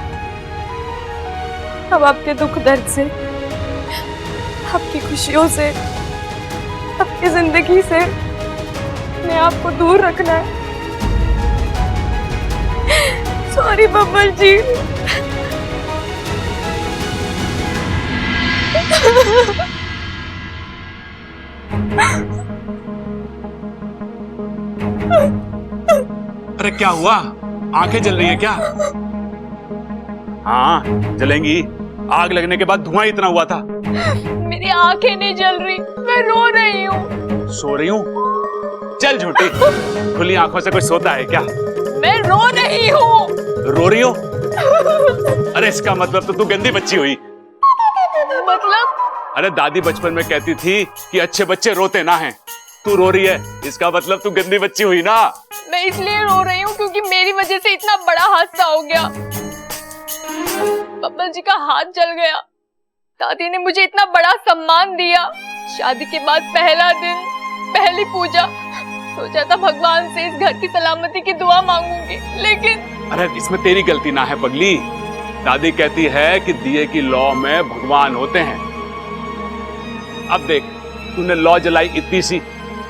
S9: अब आपके दुख दर्द से, आपकी खुशियों से, आपकी जिंदगी से अपने आप को दूर रखना है। सॉरी बब्बल जी।
S3: अरे क्या हुआ? आंखें जल रही है क्या? हाँ जलेंगी, आग लगने के बाद धुआं इतना हुआ था।
S9: मेरी आंखें नहीं जल रही, मैं रो रही हूँ।
S3: सो रही हूँ? चल झूठी, खुली आंखों से कोई सोता है क्या?
S9: मैं रो रही हूँ।
S3: रो रही हो? अरे इसका मतलब तो तू गंदी बच्ची हुई।
S9: मतलब?
S3: अरे दादी बचपन में कहती थी कि अच्छे बच्चे रोते ना हैं। तू रो रही है, इसका मतलब तू गंदी बच्ची हुई ना।
S9: मैं इसलिए रो रही हूँ क्योंकि मेरी वजह से इतना बड़ा हादसा हो गया। बब्बल जी का हाथ जल गया। दादी ने मुझे इतना बड़ा सम्मान दिया। शादी के बाद पहला दिन, पहली पूजा। सोचा था भगवान से इस घर की सलामती की दुआ मांगूंगी, लेकिन
S3: अरे इसमें तेरी गलती ना है पगली। दादी कहती है कि दिए की लौ में भगवान होते हैं। अब देख, तूने लौ जलाई इतनी सी,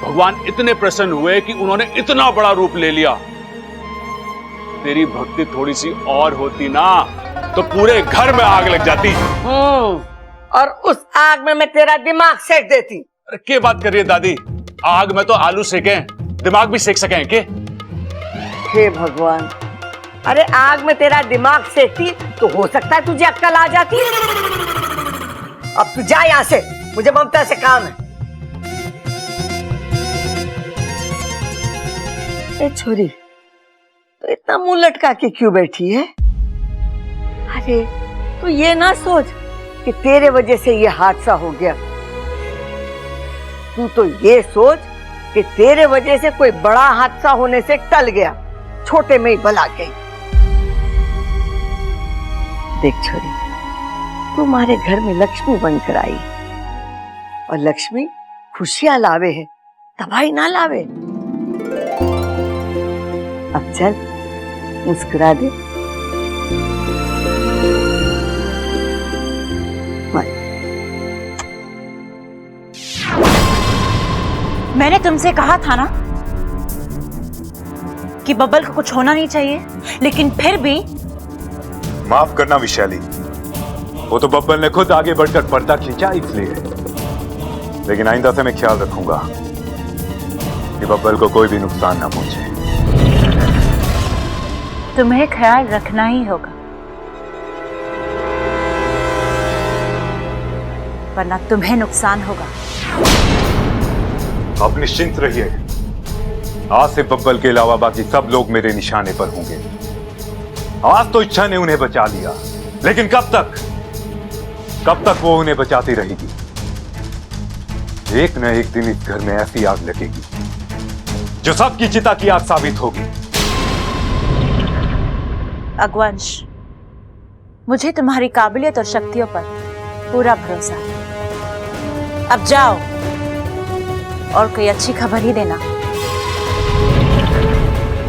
S3: भगवान इतने प्रसन्न हुए कि उन्होंने इतना बड़ा रूप ले लिया। तेरी भक्ति थोड़ी सी और होती ना तो पूरे घर में आग लग जाती।
S6: और उस आग में मैं तेरा दिमाग सेक देती।
S3: अरे क्या बात कर रही है दादी? आग में तो आलू सेके, दिमाग भी सेक सके क्या?
S6: हे भगवान, अरे आग में तेरा दिमाग सेकती तो हो सकता है तुझे अक्ल आ जाती। अब तू जा यहाँ से, मुझे ममता से काम है। ए छोरी, तो इतना मुंह लटका के क्यों बैठी है? अरे तू ये ना सोच कि तेरे वजह से ये हादसा हो गया। तू तो ये सोच कि तेरे वजह से कोई बड़ा हादसा होने से टल गया, छोटे में ही भला गई। देख छोरी, तुम्हारे घर में लक्ष्मी बनकर आई और लक्ष्मी खुशियां लावे है, तबाही ना लावे। अब चल मुस्कुरा दे।
S10: मैंने तुमसे कहा था ना कि बब्बल को कुछ होना नहीं चाहिए, लेकिन फिर भी।
S16: माफ करना विशाली, वो तो बब्बल ने खुद आगे बढ़कर पर्दा खींचा इसलिए, लेकिन आइंदा से मैं ख्याल रखूंगा कि बब्बल को कोई भी नुकसान ना पहुंचे।
S10: तुम्हें ख्याल रखना ही होगा, वरना तुम्हें नुकसान होगा।
S16: आप निश्चिंत रहिए, आज से बब्बल के अलावा बाकी सब लोग मेरे निशाने पर होंगे। आज तो इच्छा ने उन्हें बचा लिया, लेकिन कब तक वो उन्हें बचाती रहेगी? एक न एक दिन इस घर में ऐसी आग लगेगी जो सबकी चिता की आग साबित होगी।
S10: अगवंश, मुझे तुम्हारी काबिलियत और शक्तियों पर पूरा भरोसा है। अब जाओ
S13: और कोई अच्छी खबर ही देना।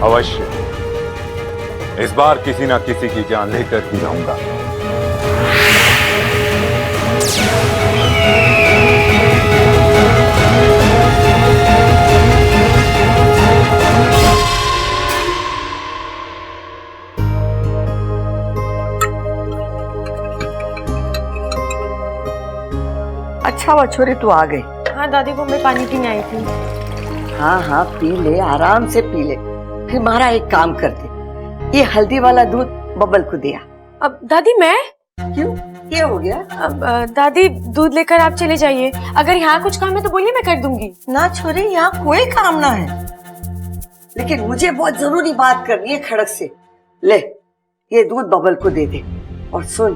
S16: अवश्य, इस बार किसी ना किसी की जान लेकर ही रहूंगा।
S6: अच्छा हुआ छोरी तू आ गई।
S9: हाँ दादी, वो मैं पानी पीने आई थी।
S6: हाँ हाँ पी ले, आराम से पी ले। फिर मारा एक काम कर दे, ये हल्दी वाला दूध बबल को दिया।
S9: अब दादी मैं
S6: क्यों, ये हो गया?
S9: अब दादी दूध लेकर आप चले जाइए। अगर यहाँ कुछ काम है तो बोलिए, मैं कर दूंगी।
S6: ना छोरी, यहाँ कोई काम ना है, लेकिन मुझे बहुत जरूरी बात करनी है खड़क से। ले ये दूध बबल को दे दे, और सुन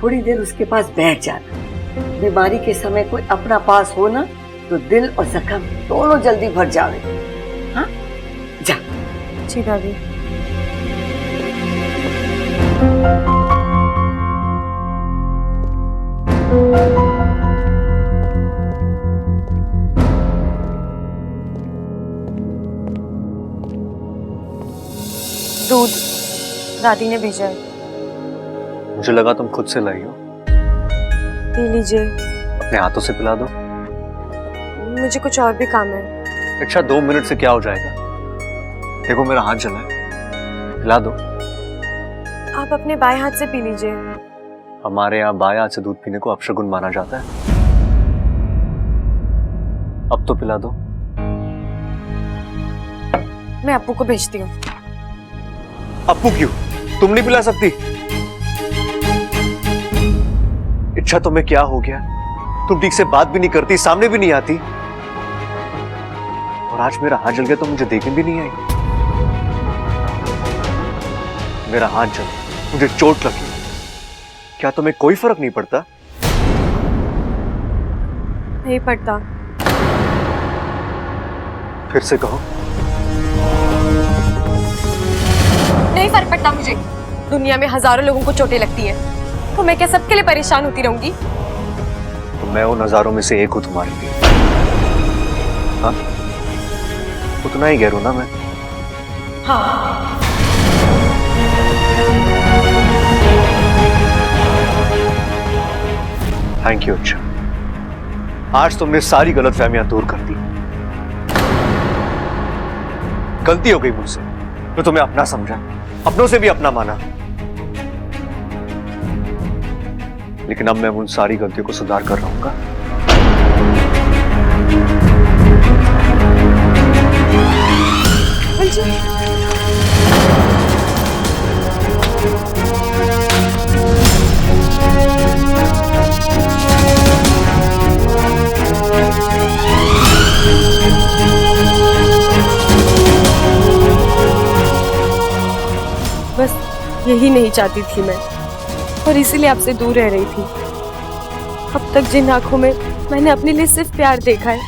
S6: थोड़ी देर उसके पास बैठ जाना। बीमारी के समय कोई अपना पास हो ना तो दिल और जख्म दोनों जल्दी भर जावे। हाँ जा।
S9: जी दादी। दूध दादी ने भेजा है।
S1: मुझे लगा तुम खुद से लाई हो।
S9: पी लीजिए।
S1: अपने हाथों से पिला दो।
S9: मुझे कुछ और भी काम है।
S1: अच्छा 2 मिनट से क्या हो जाएगा? देखो मेरा हाथ जला है, पिला दो।
S9: आप अपने बाएं हाथ से पी लीजिए।
S1: हमारे यहाँ बाएं हाथ से दूध पीने को अपशगुन माना जाता है। अब तो पिला दो।
S9: मैं अप्पू को भेजती हूँ।
S1: अप्पू क्यों? तुम नहीं पिला सकती? इच्छा तुम्हें क्या हो गया? तुम ठीक से बात भी नहीं करती, सामने भी नहीं आती, और आज मेरा हाथ जल गया तो मुझे देखने भी नहीं आई। मेरा हाथ जल, मुझे चोट लगी, क्या तुम्हें कोई फर्क नहीं पड़ता?
S9: नहीं पड़ता।
S1: फिर से कहो।
S9: नहीं फर्क पड़ता मुझे। दुनिया में हजारों लोगों को चोटें लगती हैं, तो मैं क्या सबके लिए परेशान होती रहूंगी?
S1: तो मैं उन हजारों में से एक हूं तुम्हारे लिए। हाँ, उतना ही गैर हूं ना मैं।
S9: हाँ।
S1: Thank you. अच्छा, आज तुमने सारी गलतफहमियां दूर कर दी। गलती हो गई मुझसे, तो तुम्हें अपना समझा, अपनों से भी अपना माना, लेकिन अब मैं उन सारी गलतियों को सुधार कर रहूंगा।
S9: बस यही नहीं चाहती थी मैं, और इसीलिए आपसे दूर रह रही थी। अब तक जिन आंखों में मैंने अपने लिए सिर्फ प्यार देखा है,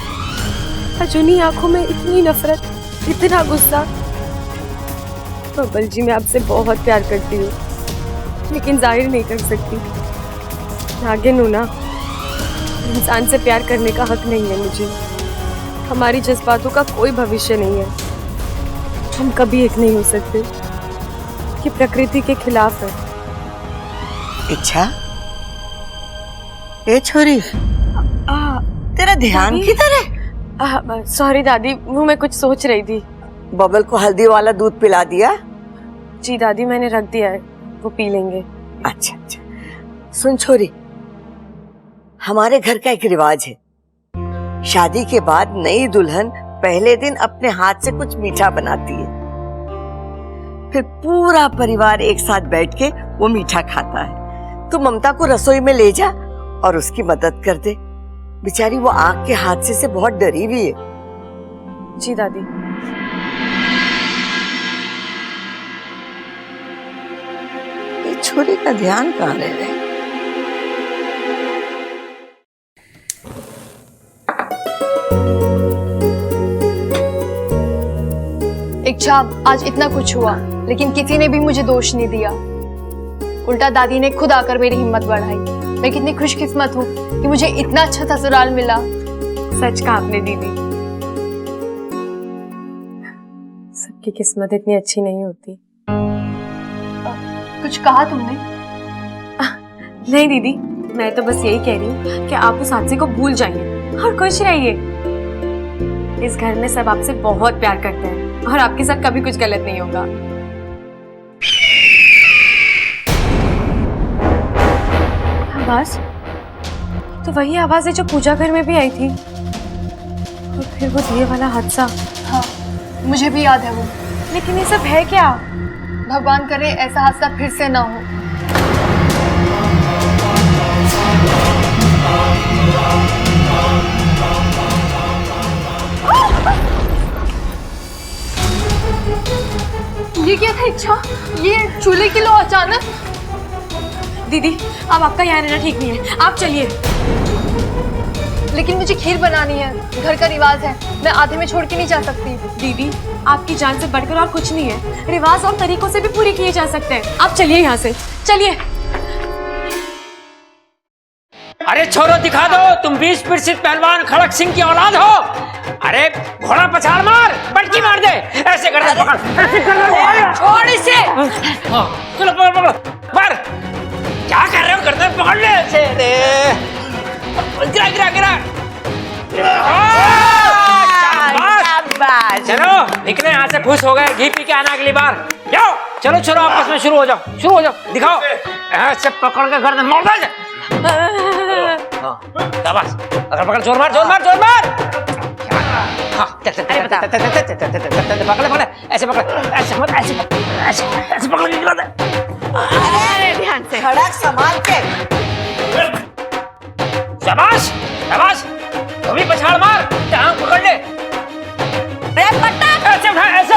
S9: आज उन्हीं आंखों में इतनी नफरत, इतना गुस्सा। बबल जी, मैं आपसे बहुत प्यार करती हूँ, लेकिन जाहिर नहीं कर सकती। नागिन हूं ना, इंसान से प्यार करने का हक नहीं है मुझे। हमारी जज्बातों का कोई भविष्य नहीं है, हम कभी एक नहीं हो सकते। ये प्रकृति के खिलाफ है।
S6: इच्छा, ए छोरी, तेरा ध्यान किधर है?
S9: सॉरी दादी, वो मैं कुछ सोच रही थी।
S6: बबल को हल्दी वाला दूध पिला दिया?
S9: जी दादी, मैंने रख दिया है, वो पी लेंगे।
S6: अच्छा अच्छा। सुन छोरी, हमारे घर का एक रिवाज है, शादी के बाद नई दुल्हन पहले दिन अपने हाथ से कुछ मीठा बनाती है, फिर पूरा परिवार एक साथ बैठ के वो मीठा खाता है। तो ममता को रसोई में ले जा और उसकी मदद कर दे, बेचारी वो आग के हादसे से बहुत डरी हुई है।
S9: जी दादी।
S6: ये छोरी का ध्यान कहाँ रह रहा है?
S18: इच्छा, आज इतना कुछ हुआ, लेकिन किसी ने भी मुझे दोष नहीं दिया। उल्टा दादी ने खुद आकर मेरी हिम्मत बढ़ाई। मैं कितनी खुशकिस्मत हूँ कि मुझे इतना अच्छा ससुराल मिला।
S9: सच कहा आपने दीदी, सबकी किस्मत इतनी अच्छी नहीं होती।
S18: कुछ कहा तुमने?
S9: नहीं दीदी, मैं तो बस यही कह रही हूँ कि आप उस हादसे को भूल जाइए और खुश रहिए। इस घर में सब आपसे बहुत प्यार करते हैं और आपके साथ कभी कुछ गलत नहीं होगा। आवाज तो वही आवाज है जो पूजा घर में भी आई थी, और फिर वो दिए वाला हादसा।
S18: हाँ, मुझे भी याद है वो।
S9: लेकिन ये सब है क्या?
S18: भगवान करे ऐसा हादसा फिर से ना हो। ये क्या था इच्छा? ये चूल्हे की लो अचानक।
S9: दीदी अब आपका यहाँ रहना ठीक नहीं है, आप चलिए।
S18: लेकिन मुझे खीर बनानी है, घर का रिवाज है, मैं आधे में छोड़ के नहीं जा सकती।
S9: दीदी आपकी जान से बढ़कर और कुछ नहीं है, रिवाज और तरीकों से भी पूरी किए जा सकते हैं। आप चलिए यहाँ से, चलिए।
S8: अरे छोरो दिखा दो, तुम 20 प्रसिद्ध पहलवान खड़क सिंह की औलाद हो। अरे घोड़ा पछाड़ मार, पटकी मार दे, ऐसे कर दे, पकड़, ऐसे कर दे, छोड़ इसे। चलो पकड़ पकड़, मार। क्या कर रहे हो, करते पकड़ ले ऐसे। गिरा गिरा गिरा। चलो निकले यहाँ से, खुश हो गए, घी पी के आना अगली बार। जाओ चलो छोरो, आपस में शुरू हो जाओ, दिखाओ। ऐसे पकड़ के कर दे, मार दे। शाबाश, अगर पकड़, जोर मार, जोर मार, जोर मार। पकड़ पकड़, ऐसे पकड़, ऐसे मत, ऐसे पकड़, निकला दे।
S6: अरे ध्यान से, खड़क संभाल के।
S8: शाबाश शाबाश, तू भी पछाड़ मार, टांग पकड़ ले। ऐसे उठा, ऐसे।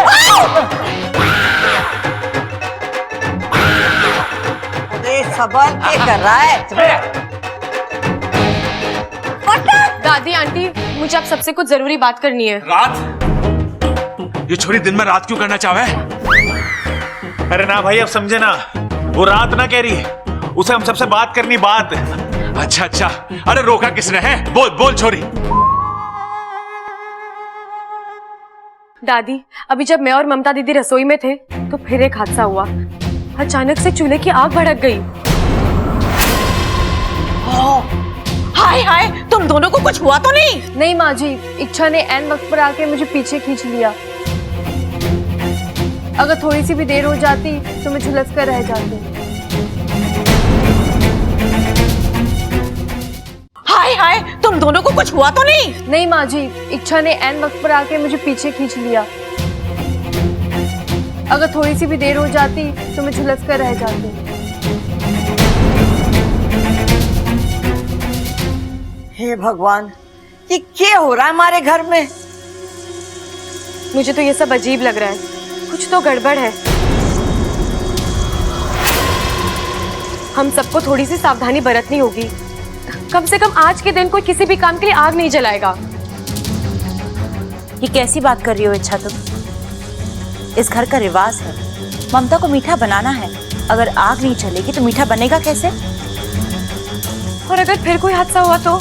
S6: अरे संभाल के कर रहा है।
S9: दादी आंटी, मुझे आप सबसे कुछ जरूरी बात करनी है।
S3: रात? ये छोरी दिन में रात क्यों करना चाहे?
S7: अरे ना भाई, अब समझे ना, वो रात ना कह रही, उसे हम सबसे बात करनी, बात।
S3: अच्छा अच्छा, अरे रोका किसने है? बोल बोल छोरी।
S9: दादी, अभी जब मैं और ममता दीदी रसोई में थे तो फिर एक हादसा हुआ। अचानक से चूल्हे की आग भड़क गई।
S15: हाय हाय, तुम दोनों को कुछ हुआ तो नहीं?
S18: नहीं माँ जी, इच्छा ने ऐन वक्त पर आके मुझे पीछे खींच लिया। अगर थोड़ी सी भी देर हो जाती तो मैं झुलस कर रह जाती।
S15: हाय हाय, तुम दोनों को कुछ हुआ तो नहीं?
S18: नहीं माँ जी, इच्छा ने ऐन वक्त पर आके मुझे पीछे खींच लिया। अगर थोड़ी सी भी देर हो जाती तो मैं झुलस कर रह जाती।
S6: हे भगवान, ये क्या हो रहा है हमारे घर में?
S9: मुझे तो ये सब अजीब लग रहा है, कुछ तो गड़बड़ है। हम सबको थोड़ी सी सावधानी बरतनी होगी। कम से कम आज के दिन कोई किसी भी काम के लिए आग नहीं जलाएगा।
S10: ये कैसी बात कर रही हो इच्छा तुम? इस घर का रिवाज है, ममता को मीठा बनाना है। अगर आग नहीं चलेगी तो मीठा बनेगा कैसे?
S9: और अगर फिर कोई हादसा हुआ तो?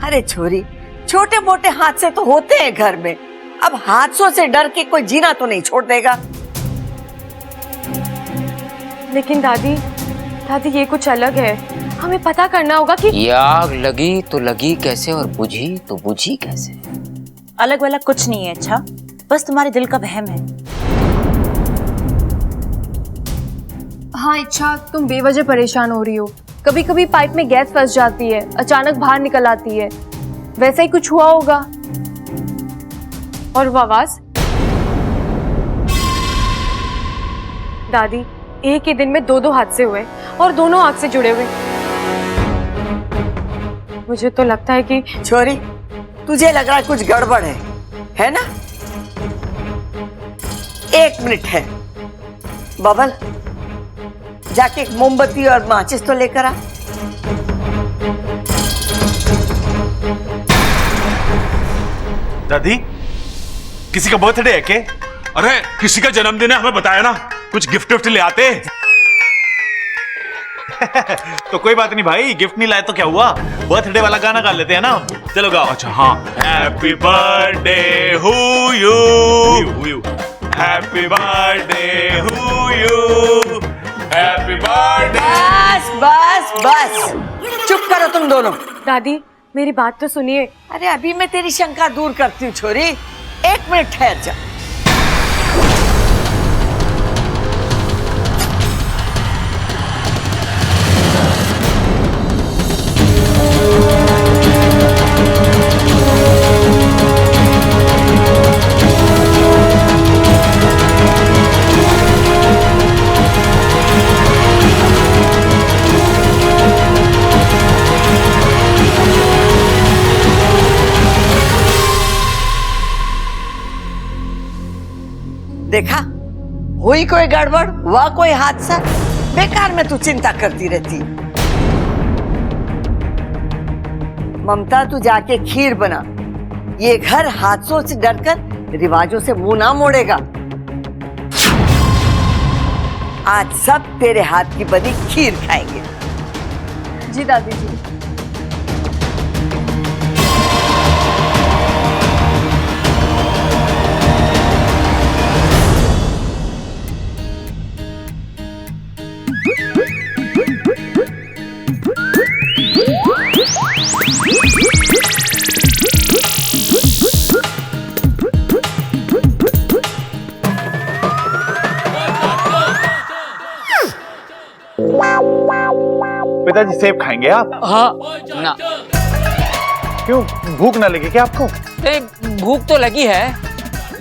S6: अरे छोरी, छोटे मोटे हादसे तो होते हैं घर में। अब हादसों से डर के कोई जीना तो नहीं छोड़ देगा।
S9: लेकिन दादी ये कुछ अलग है। हमें पता करना होगा कि
S8: ये आग लगी तो लगी कैसे और बुझी तो बुझी कैसे।
S10: अलग वलग कुछ नहीं है अच्छा, बस तुम्हारे दिल का वहम है।
S18: हाँ इच्छा, तुम बेवजह परेशान हो रही हो। कभी कभी पाइप में गैस फंस जाती है, अचानक बाहर निकल आती है, वैसा ही कुछ हुआ होगा।
S9: और वो आवाज? दादी, एक ही दिन में दो हादसे हुए और दोनों आग से जुड़े हुए। मुझे तो लगता है कि
S6: छोरी, तुझे लग रहा है कुछ गड़बड़ है ना? एक मिनट है। बबल, जाके एक मोमबत्ती और माचिस तो लेकर आ।
S3: दादी, किसी का बर्थडे है क्या? अरे किसी का जन्मदिन है, हमें बताया ना, कुछ गिफ्ट विफ्ट ले आते।
S7: तो कोई बात नहीं भाई, गिफ्ट नहीं लाए तो क्या हुआ, बर्थडे वाला गाना गा लेते हैं ना। चलो गाओ।
S3: अच्छा हाँ। Happy birthday who you, happy birthday who you, happy birthday.
S6: बस बस बस, चुप करो तुम दोनों।
S9: दादी मेरी बात तो सुनिए।
S6: अरे अभी मैं तेरी शंका दूर करती हूँ छोरी, 1 मिनट ठहर जा। देखा, हुई कोई गड़बड़, हुआ कोई हादसा, बेकार में तू चिंता करती रहती। ममता तू जाके खीर बना, ये घर हादसों से डरकर रिवाजों से मुंह ना मोड़ेगा। आज सब तेरे हाथ की बनी खीर खाएंगे।
S18: जी दादी जी।
S7: पिताजी सेब खाएंगे आप?
S8: हाँ ना।
S7: क्यों, भूख ना लगी क्या आपको?
S8: भूख तो लगी है,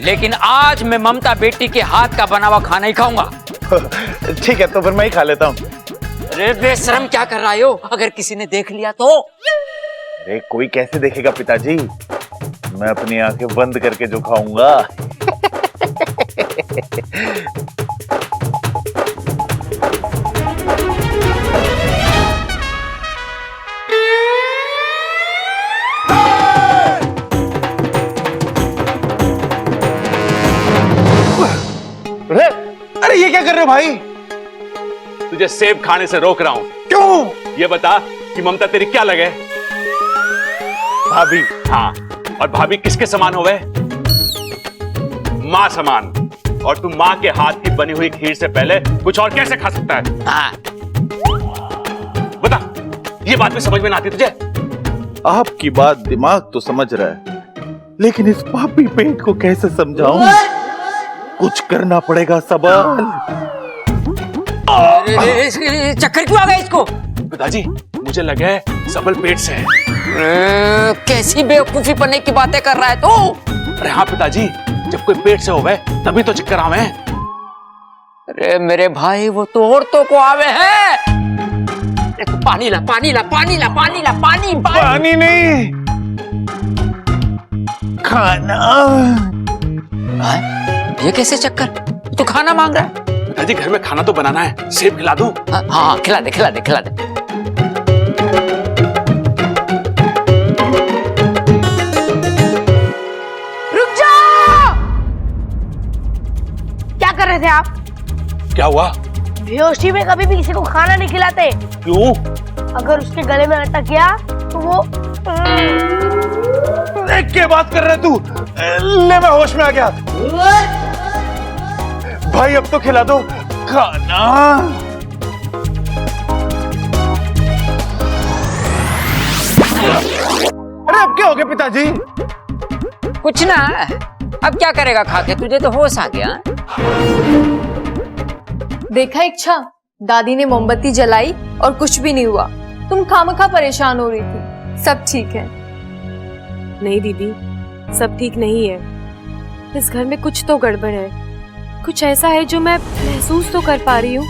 S8: लेकिन आज मैं ममता बेटी के हाथ का बना हुआ खाना ही खाऊंगा।
S7: ठीक है, तो फिर मैं ही खा लेता हूँ।
S8: अरे बेशरम क्या कर रहा हो, अगर किसी ने देख लिया तो?
S7: अरे कोई कैसे देखेगा पिताजी, मैं अपनी आंखें बंद करके जो खाऊंगा।
S3: अरे ये क्या कर रहे हो भाई? तुझे सेब खाने से रोक रहा हूं। क्यों? ये बता कि ममता तेरी क्या लगे? भाभी। हाँ, और भाभी किसके समान हो गए? माँ समान। और तू माँ के हाथ की बनी हुई खीर से पहले कुछ और कैसे खा सकता है? हाँ। बता, ये बात भी समझ में ना आती तुझे?
S7: आपकी बात दिमाग तो समझ रहा है, लेकिन इस पापी पेट को कैसे समझाऊं? कुछ करना पड़ेगा सबल।
S8: चक्कर क्यों आ गया इसको?
S3: पिताजी, मुझे लगा है सबल पेट से है।
S8: कैसी बेवकूफी पन्ने की बातें कर रहा है तू?
S3: अरे हाँ पिताजी, जब कोई पेट से होवे तभी तो चक्कर आवे।
S8: अरे मेरे भाई, वो तो औरतों को आवे है। तो पानी ला, पानी ला, पानी ला, पानी ला, पानी,
S7: पानी नहीं, खाना।
S8: ये कैसे चक्कर? तू खाना मांग रहा है?
S3: पिताजी घर में खाना तो बनाना है, सेब खिला दूं?
S8: हाँ खिला दे, खिला दे, खिला दे।
S5: रुक जाओ! क्या कर रहे थे आप?
S3: क्या हुआ?
S5: बेहोशी में कभी भी किसी को खाना नहीं खिलाते।
S3: क्यों?
S5: अगर उसके गले में अटक गया तो वो
S7: क्या बात कर रहे तू? ले, मैं होश में आ गया। भाई अब तो खिला दो खाना। अरे अब क्या हो गया पिताजी?
S8: कुछ ना, अब क्या करेगा खा के, तुझे तो होश आ गया।
S18: देखा इच्छा, दादी ने मोमबत्ती जलाई और कुछ भी नहीं हुआ। तुम खामखा परेशान हो रही थी। सब ठीक है।
S9: नहीं दीदी, सब ठीक नहीं है। इस घर में कुछ तो गड़बड़ है। कुछ ऐसा है जो मैं महसूस तो कर पा रही हूँ,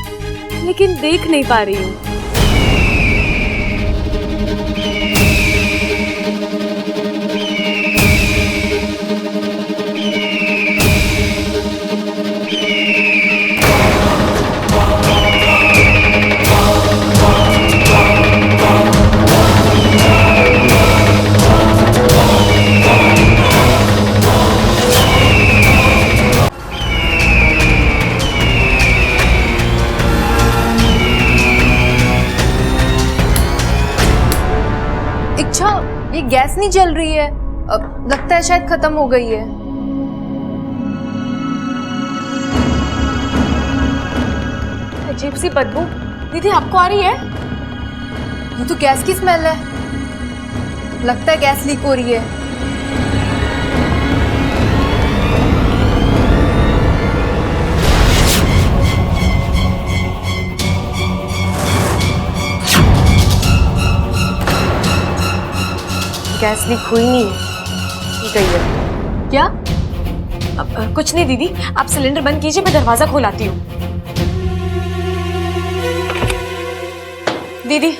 S9: लेकिन देख नहीं पा रही हूँ।
S18: इच्छा, ये गैस नहीं जल रही है। लगता है शायद खत्म हो गई है।
S9: अजीब सी बदबू दीदी आपको आ रही है?
S18: ये तो गैस की स्मेल है। लगता है गैस लीक हो रही है।
S9: गैस लीक हुई नहीं है, की गई है।
S18: क्या?
S9: कुछ नहीं दीदी, आप सिलेंडर बंद कीजिए, मैं दरवाजा खोलाती हूँ। दीदी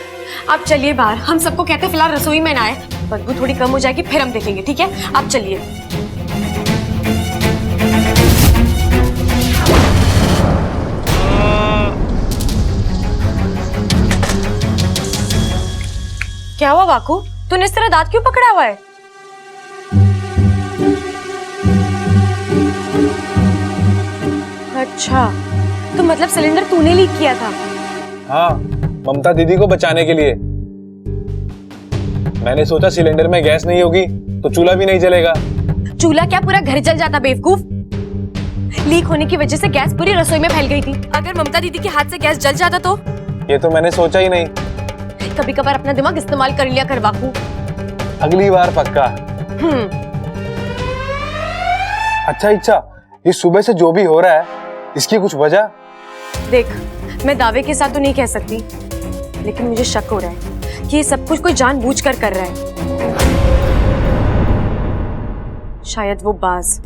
S9: आप चलिए बाहर, हम सबको कहते फिलहाल रसोई में ना आए, बदबू थोड़ी कम हो जाएगी फिर हम देखेंगे, ठीक है? आप चलिए। क्या हुआ वाकू, तूने इस तरह दांत क्यों पकड़ा हुआ है? अच्छा, तो मतलब सिलेंडर तूने लीक किया था?
S14: हाँ, ममता दीदी को बचाने के लिए। मैंने सोचा सिलेंडर में गैस नहीं होगी तो चूल्हा भी नहीं जलेगा।
S9: चूल्हा क्या, पूरा घर जल जाता बेवकूफ। लीक होने की वजह से गैस पूरी रसोई में फैल गई थी। अगर ममता दीदी के हाथ से गैस जल जाता तो?
S14: ये तो मैंने सोचा ही नहीं।
S9: कभी कभार अपना दिमाग इस्तेमाल कर लिया कर वाकू।
S14: अगली बार पक्का। अच्छा इच्छा, ये सुबह से जो भी हो रहा है इसकी कुछ वजह?
S9: देख, मैं दावे के साथ तो नहीं कह सकती, लेकिन मुझे शक हो रहा है कि ये सब कुछ कोई जानबूझकर कर रहा है। शायद वो बाज।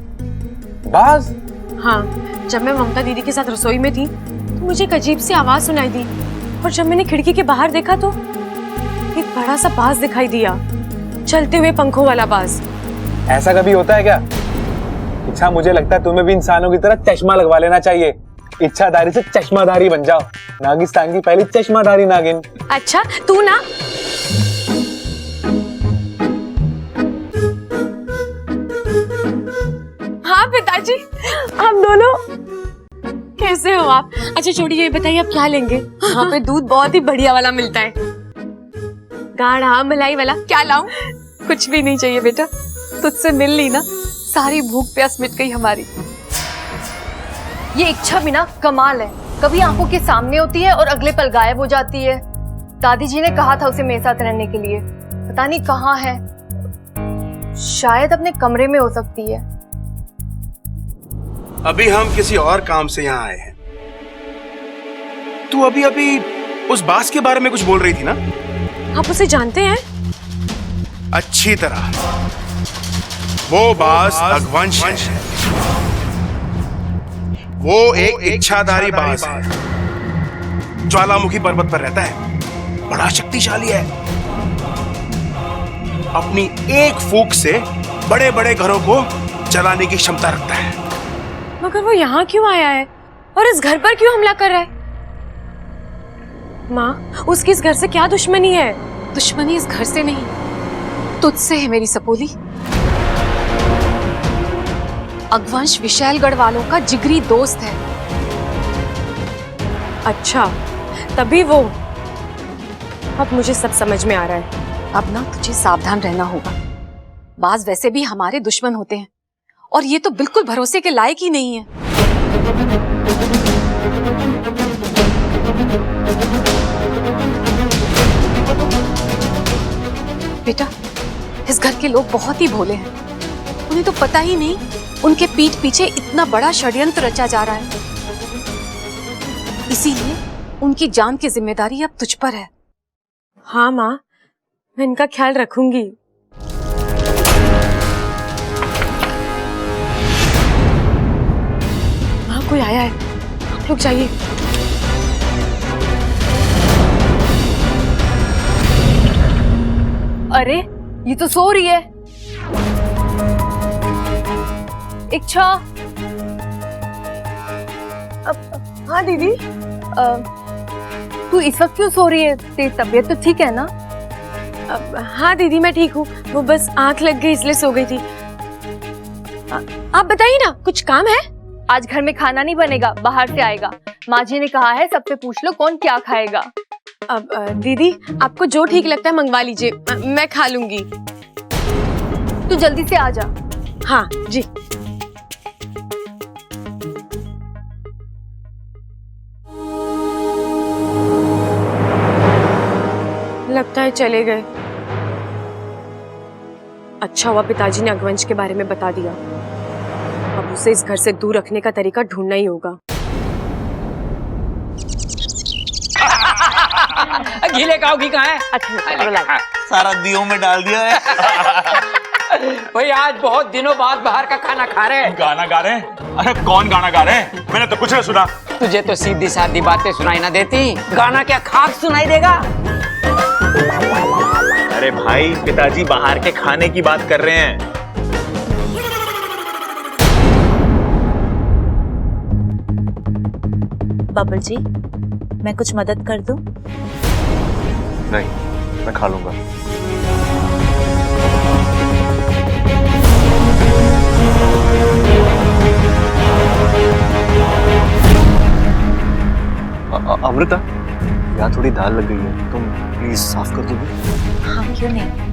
S14: बाज?
S9: हाँ, जब मैं ममता दीदी के साथ रसोई में थी तो मुझे एक अजीब सी आवाज सुनाई दी, और जब मैंने खिड़की के बाहर देखा तो एक बड़ा सा बाज दिखाई दिया, चलते हुए पंखों वाला बाज।
S14: ऐसा कभी होता है क्या? इच्छा, मुझे लगता है तुम्हें भी इंसानों की तरह चश्मा लगवा लेना चाहिए। इच्छाधारी से चश्माधारी बन जाओ। नागिस्तान की पहली चश्माधारी नागिन।
S9: अच्छा, तू ना। हाँ पिताजी, हम दोनों। कैसे हो आप? अच्छा छोड़िए, ये बताइए आप क्या लेंगे? यहाँ पे दूध बहुत ही बढ़िया वाला मिलता है, गाढ़ा मलाई वाला। क्या लाऊं?
S18: कुछ भी नहीं चाहिए बेटा, तुझसे मिल ली ना, सारी भूख प्यास मिट गई हमारी। ये इच्छा भी ना कमाल है, कभी आंखों के सामने होती है और अगले पल गायब हो जाती है। दादी जी ने कहा था उसे मेरे साथ रहने के लिए, पता नहीं कहाँ है। शायद अपने कमरे में हो सकती है।
S12: अभी हम किसी और काम से यहाँ आए हैं। तू अभी अभी उस बास के बारे में कुछ बोल रही थी ना?
S9: आप उसे जानते हैं?
S12: अच्छी तरह। वो बास अगवंश है। वो एक इच्छाधारी बास है, ज्वालामुखी पर्वत पर रहता है, बड़ा शक्तिशाली है। अपनी एक फूंक से बड़े बड़े घरों को जलाने की क्षमता रखता है।
S9: मगर वो यहाँ क्यों आया है और इस घर पर क्यों हमला कर रहा है? माँ, उसकी इस घर से क्या दुश्मनी है?
S13: दुश्मनी इस घर से नहीं, तुझसे है मेरी सपोली। अगवंश विशालगढ़ वालों का जिगरी दोस्त है।
S9: अच्छा, तभी वो। अब मुझे सब समझ में आ रहा है।
S13: अब ना तुझे सावधान रहना होगा। बाज वैसे भी हमारे दुश्मन होते हैं, और ये तो बिल्कुल भरोसे के लायक ही नहीं है। बेटा, इस घर के लोग बहुत ही भोले हैं। उन्हें तो पता ही नहीं उनके पीठ पीछे इतना बड़ा षड्यंत्र रचा जा रहा है। इसीलिए उनकी जान की जिम्मेदारी अब तुझ पर है।
S9: हाँ माँ, मैं इनका ख्याल रखूंगी। माँ, कोई आया है, आप लोग जाइए।
S18: अरे, ये तो सो रही है। इच्छा। हाँ दीदी, तू इस वक्त क्यों सो रही है? तेरी तबीयत तो ठीक है ना?
S9: हाँ दीदी, मैं ठीक हूँ, वो बस आंख लग गई इसलिए सो गई थी। आप बताइए ना, कुछ काम है?
S18: आज घर में खाना नहीं बनेगा, बाहर से आएगा। माँ जी ने कहा है सबसे पूछ लो कौन क्या खाएगा।
S9: अब दीदी आपको जो ठीक लगता है मंगवा लीजिए, मैं खा लूंगी।
S18: तू जल्दी से आ जा।
S9: हाँ जी। लगता है चले गए। अच्छा हुआ पिताजी ने अगवंश के बारे में बता दिया। अब उसे इस घर से दूर रखने का तरीका ढूंढना ही होगा।
S8: गीले काव घी कहाँ है?
S9: अच्छा
S7: सारा दियों में डाल दिया है।
S8: भाई आज बहुत दिनों बाद बाहर का खाना खा रहे हैं।
S3: गाना गा रहे हैं? अरे कौन गाना गा रहे हैं? मैंने तो कुछ नहीं सुना।
S8: तुझे तो सीधी सादी बातें सुनाई ना देती, गाना क्या खाक सुनाई देगा?
S7: अरे भाई पिताजी बाहर के खाने की बात कर रहे हैं।
S10: बबल जी, मैं कुछ मदद कर दूं?
S17: नहीं, मैं खा लूंगा। अमृता, यहाँ थोड़ी दाल लग गई है, तुम प्लीज साफ कर दोगी?
S10: हाँ क्यों नहीं।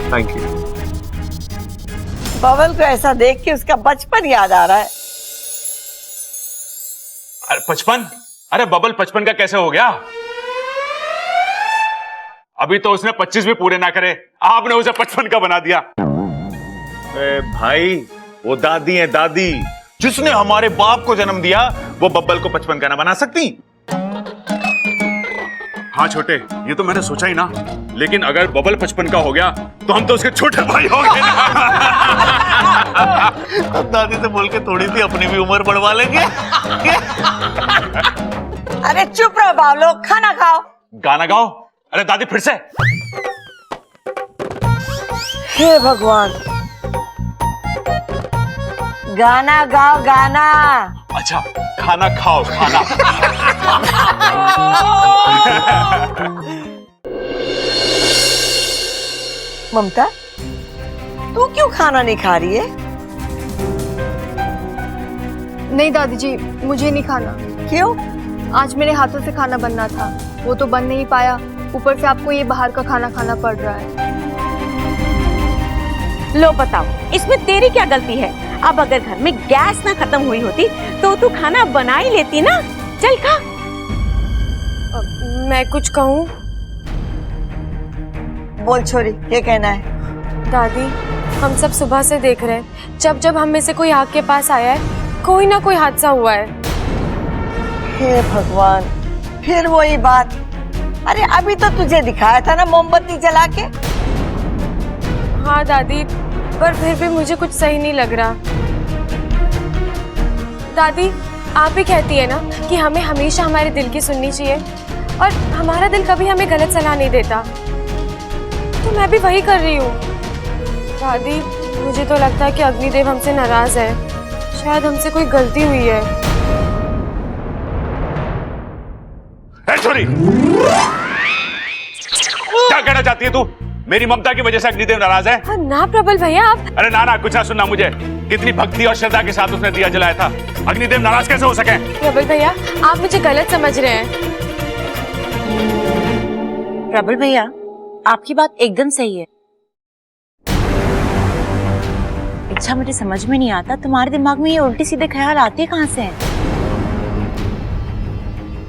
S17: Thank you.
S6: बबल को ऐसा देख के उसका बचपन याद आ रहा है।
S3: अरे बचपन? अरे बबल बचपन का कैसे हो गया? अभी तो उसने 25 भी पूरे ना करे, आपने उसे 55 का बना दिया।
S7: अरे भाई वो दादी है, दादी जिसने हमारे बाप को जन्म दिया, वो बब्बल को 55 का ना बना सकती?
S3: हाँ छोटे, ये तो मैंने सोचा ही ना, लेकिन अगर बबल 55 का हो गया तो हम तो उसके छोटे भाई हो गए।
S7: अब दादी से बोल के थोड़ी सी अपनी भी उम्र बढ़वा लेंगे।
S6: अरे चुप रहो बावलो, खाना खाओ।
S3: गाना गाओ। अरे दादी फिर से।
S6: हे भगवान, गाना गाओ गाना।
S3: अच्छा खाना खाओ, खाना।
S6: ममता, तू क्यों खाना नहीं खा रही है?
S18: नहीं दादी जी, मुझे नहीं खाना।
S6: क्यों?
S18: आज मेरे हाथों से खाना बनना था, वो तो बन नहीं पाया, ऊपर से आपको ये बाहर का खाना खाना पड़ रहा है।
S15: लो बताओ, इसमें तेरी क्या गलती है? अब अगर घर में गैस ना खत्म हुई होती तो तू खाना बना ही लेती ना। चल खा।
S9: मैं कुछ कहूँ?
S6: बोल छोरी, क्या कहना है?
S9: दादी, हम सब सुबह से देख रहे हैं, जब जब हम में से कोई आग के पास आया है, कोई ना कोई हादसा हुआ है।
S6: हे भगवान, फिर वही बात। अरे अभी तो तुझे दिखाया था ना मोमबत्ती जला के।
S9: हाँ दादी, पर फिर भी मुझे कुछ सही नहीं लग रहा। दादी, आप ही कहती है ना कि हमें हमेशा हमारे दिल की सुननी चाहिए, और हमारा दिल कभी हमें गलत सलाह नहीं देता, तो मैं भी वही कर रही हूँ। दादी, मुझे तो लगता है कि अग्निदेव हमसे नाराज है, शायद हमसे कोई गलती हुई है।
S3: छोरी, क्या कहना चाहती है तू? मेरी ममता की वजह से अग्निदेव नाराज है?
S9: हाँ, ना प्रबल भैया आप।
S3: अरे ना ना, कुछ ना सुनना मुझे। कितनी भक्ति और श्रद्धा के साथ उसने दिया जलाया था, अग्निदेव नाराज कैसे हो सके?
S9: प्रबल भैया, आप मुझे गलत समझ रहे हैं।
S10: प्रबल भैया, आपकी बात एकदम सही है। अच्छा, मुझे समझ में नहीं आता तुम्हारे दिमाग में ये उल्टी सीधे ख्याल आते कहाँ से हैं?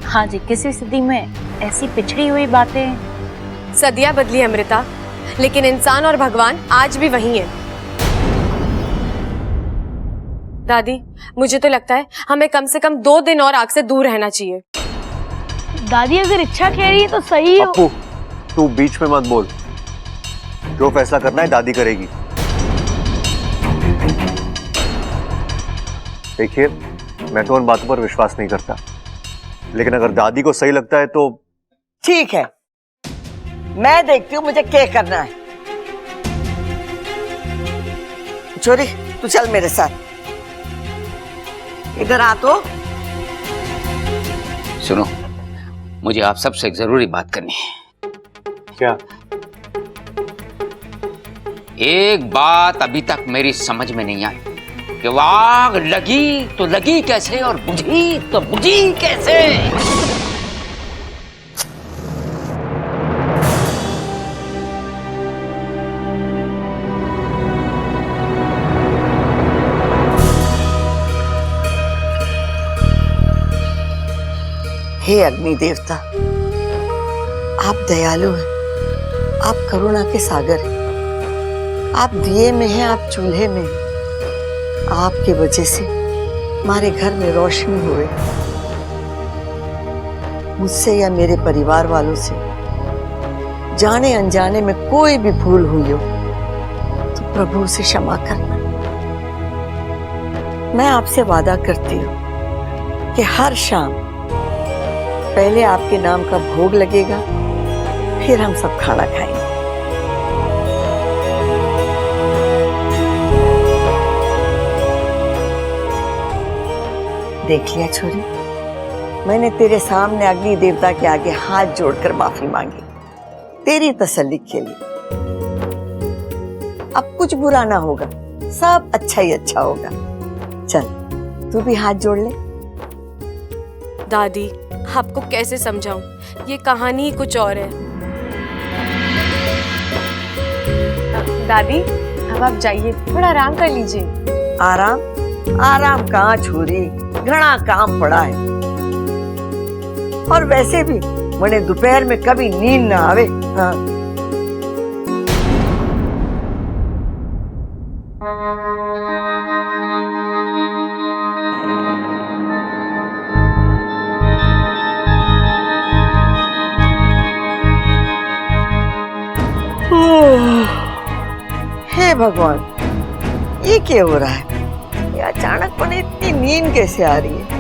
S10: हाँ जी, किसी स्थिति में ऐसी पिछड़ी हुई बातें।
S9: सदियां बदली अमृता, लेकिन इंसान और भगवान आज भी वही है। दादी, मुझे तो लगता है हमें कम से कम 2 दिन और आग से दूर रहना चाहिए।
S5: दादी अगर इच्छा कह रही है तो सही है।
S17: अपू, तू बीच में मत बोल। जो फैसला करना है दादी करेगी। देखिए, मैं तो उन बातों पर विश्वास नहीं करता। लेकिन अगर दादी को सही लगता है तो
S6: ठीक है, मैं देखती हूँ मुझे क्या करना है। छोरी तू चल मेरे साथ, इधर आ तो।
S8: सुनो, मुझे आप सबसे एक जरूरी बात करनी है।
S17: क्या?
S8: एक बात अभी तक मेरी समझ में नहीं आई कि वो आग लगी तो लगी कैसे और बुझी तो बुझी कैसे।
S6: हे अग्नि देवता, आप दयालु हैं, आप करुणा के सागर हैं, आप दिए में हैं, आप चूल्हे में हैं। आपकी वजह से हमारे घर में रोशनी हुए। मुझसे या मेरे परिवार वालों से जाने अनजाने में कोई भी भूल हुई हो तो प्रभु से क्षमा करना। मैं आपसे वादा करती हूँ कि हर शाम पहले आपके नाम का भोग लगेगा, फिर हम सब खाना खाएंगे। देख लिया छोरी, मैंने तेरे सामने अग्नि देवता के आगे हाथ जोड़कर माफी मांगी तेरी तसल्ली के लिए। अब कुछ बुरा ना होगा, सब अच्छा ही अच्छा होगा। चल तू भी हाथ जोड़ ले।
S9: दादी, आपको कैसे समझाऊं, ये कहानी ही कुछ और है।
S18: दादी अब आप जाइए, थोड़ा आराम कर लीजिए।
S6: आराम आराम कहाँ छोरी, घना काम पड़ा है। और वैसे भी मैंने दोपहर में कभी नींद ना आवे। हाँ। हे भगवान, ये क्या हो रहा है? ये अचानक मुझे इतनी नींद कैसे आ रही है?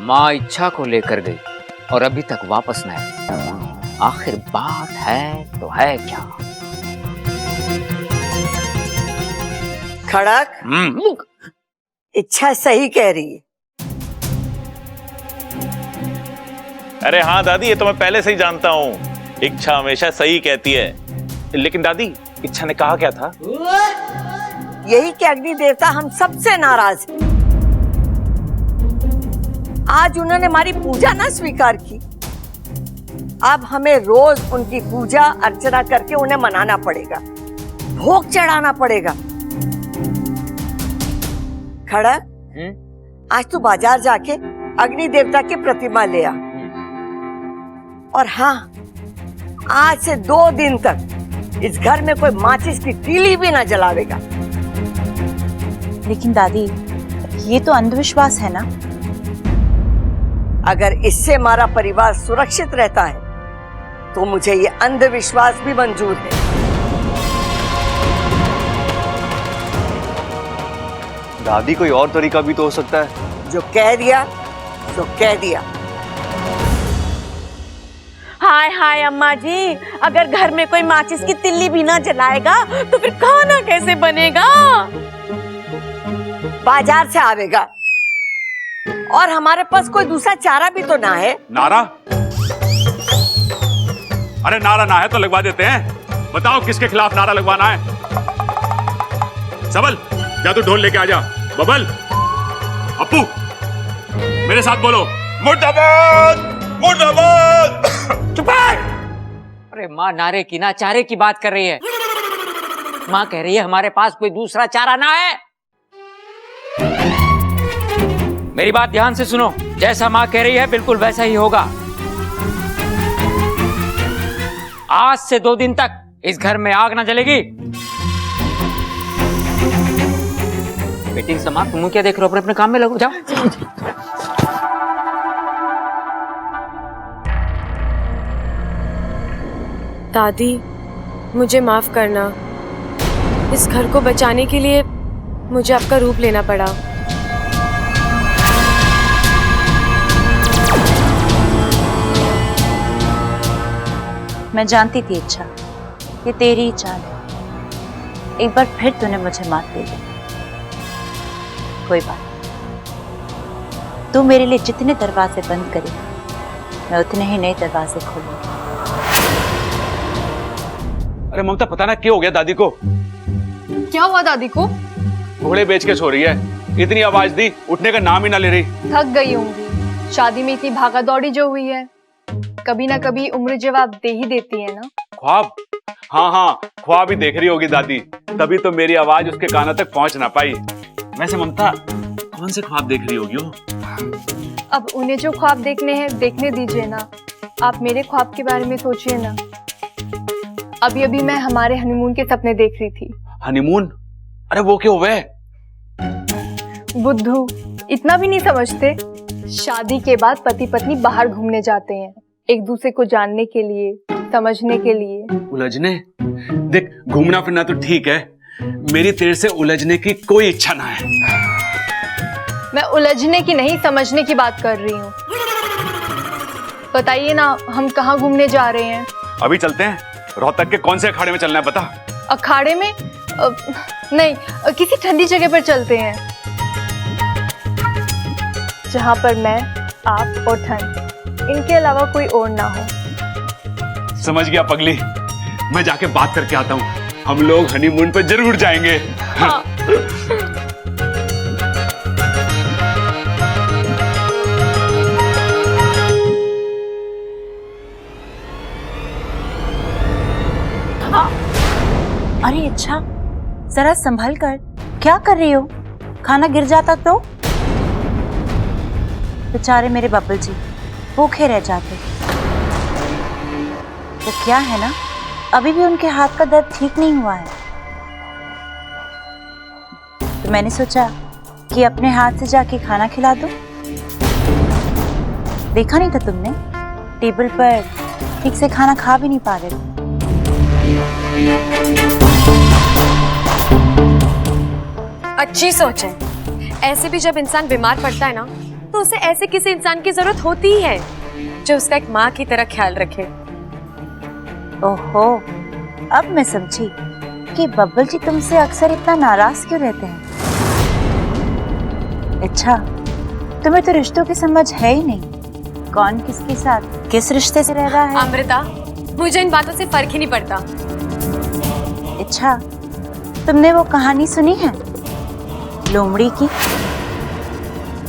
S8: माँ इच्छा को लेकर गई और अभी तक वापस न आई। आखिर बात है तो है क्या?
S6: खड़क, इच्छा सही कह रही है।
S7: अरे हाँ दादी, ये तो मैं पहले से ही जानता हूँ। इच्छा हमेशा सही कहती है। लेकिन दादी, इच्छा ने कहा क्या था?
S6: यही कि अग्नि देवता हम सबसे नाराज हैं। आज उन्होंने हमारी पूजा ना स्वीकार की, अब हमें रोज उनकी पूजा अर्चना करके उन्हें मनाना पड़ेगा, भोग चढ़ाना पड़ेगा। खड़ा, आज तू बाजार जाके अग्नि देवता की प्रतिमा ले आ। और हाँ, आज से 2 दिन तक इस घर में कोई माचिस की तीली भी ना जलावेगा।
S10: लेकिन दादी, ये तो अंधविश्वास है ना?
S6: अगर इससे हमारा परिवार सुरक्षित रहता है तो मुझे ये अंधविश्वास भी मंजूर है।
S17: दादी, कोई और तरीका भी तो हो सकता है।
S6: जो कह दिया तो कह दिया।
S15: हाय हाय अम्मा जी, अगर घर में कोई माचिस की तिल्ली भी ना जलाएगा तो फिर खाना कैसे बनेगा?
S6: बाजार से आवेगा और हमारे पास कोई दूसरा चारा भी तो ना है।
S3: नारा? अरे नारा ना है तो लगवा देते हैं। बताओ किसके खिलाफ नारा लगवाना है? सबल, जा तू ढोल लेके आ जा। बबल, अप्पू, मेरे साथ बोलो, मुर्दाबाद मुर्दाबाद।
S8: चुप है। अरे माँ नारे की ना चारे की बात कर रही है। माँ कह रही है हमारे पास कोई दूसरा चारा ना है। मेरी बात ध्यान से सुनो, जैसा माँ कह रही है बिल्कुल वैसा ही होगा। आज से 2 दिन तक इस घर में आग ना जलेगी। मीटिंग समाप्त, तुम क्या देख रहे हो? अपने अपने काम में लगो, जाओ।
S9: दादी, मुझे माफ करना। इस घर को बचाने के लिए मुझे आपका रूप लेना पड़ा।
S10: मैं जानती थी इच्छा, ये तेरी ही चाल है। एक बार फिर तूने मुझे मात दे दी। कोई बात नहीं, तू मेरे लिए जितने दरवाजे बंद करे मैं उतने ही नए दरवाजे खोलूंगी।
S3: अरे ममता, पता ना क्या हो गया दादी को।
S18: क्या हुआ दादी को?
S3: घोड़े बेच के सो रही है, इतनी आवाज दी, उठने का नाम ही ना ले रही।
S18: थक गई होंगी, शादी में इतनी भागा दौड़ी जो हुई है। कभी ना कभी उम्र जवाब दे ही देती है ना।
S3: ख्वाब? हाँ हाँ, ख्वाब ही देख रही होगी दादी, तभी तो मेरी आवाज उसके कानों तक पहुंच ना पाई। वैसे ममता, कौन से ख्वाब देख रही होगी वो?
S18: अब उन्हें जो ख्वाब देखने हैं देखने दीजिए ना। आप मेरे ख्वाब के बारे में सोचिए ना। अभी अभी मैं हमारे हनीमून के सपने देख रही थी।
S3: हनीमून? अरे वो क्या हुआ है?
S18: बुद्धू, इतना भी नहीं समझते? शादी के बाद पति पत्नी बाहर घूमने जाते हैं, एक दूसरे को जानने के लिए, समझने के लिए।
S3: उलझने? देख, घूमना फिरना तो ठीक है, मेरी तेरे से उलझने की कोई इच्छा ना है।
S18: मैं उलझने की नहीं, समझने की बात कर रही हूँ। बताइए ना, हम कहाँ घूमने जा रहे हैं?
S3: अभी चलते हैं। रोहतक के कौन से अखाड़े में चलना है बता?
S18: अखाड़े में? नहीं, किसी ठंडी जगह पर चलते हैं, जहाँ पर मैं, आप और ठंड, इनके अलावा कोई और ना हो।
S3: समझ गया पगली, मैं जाके बात करके आता हूँ। हम लोग हनीमून पर जरूर जाएंगे।
S18: हाँ।
S10: अरे अच्छा, जरा संभल कर, क्या कर रही हो? खाना गिर जाता तो? बेचारे मेरे बब्बल जी भूखे रह जाते। तो क्या है ना, अभी भी उनके हाथ का दर्द ठीक नहीं हुआ है। तो मैंने सोचा कि अपने हाथ से जाके खाना खिला दूं। देखा नहीं था तुमने, टेबल पर ठीक से खाना खा भी नहीं पा रहे थे।
S9: अच्छी सोच है। ऐसे भी जब इंसान बीमार पड़ता है ना, तो उसे ऐसे किसी इंसान की जरूरत होती ही है जो उसका एक माँ की तरह ख्याल रखे।
S10: ओहो, अब मैं समझी कि बब्बल जी तुमसे अक्सर इतना नाराज क्यों रहते हैं। अच्छा, तुम्हें तो रिश्तों की समझ है ही नहीं। कौन किसके साथ किस रिश्ते से रह रहा है।
S9: अमृता, मुझे इन बातों से फर्क ही नहीं पड़ता।
S10: अच्छा, तुमने वो कहानी सुनी है लोमड़ी की?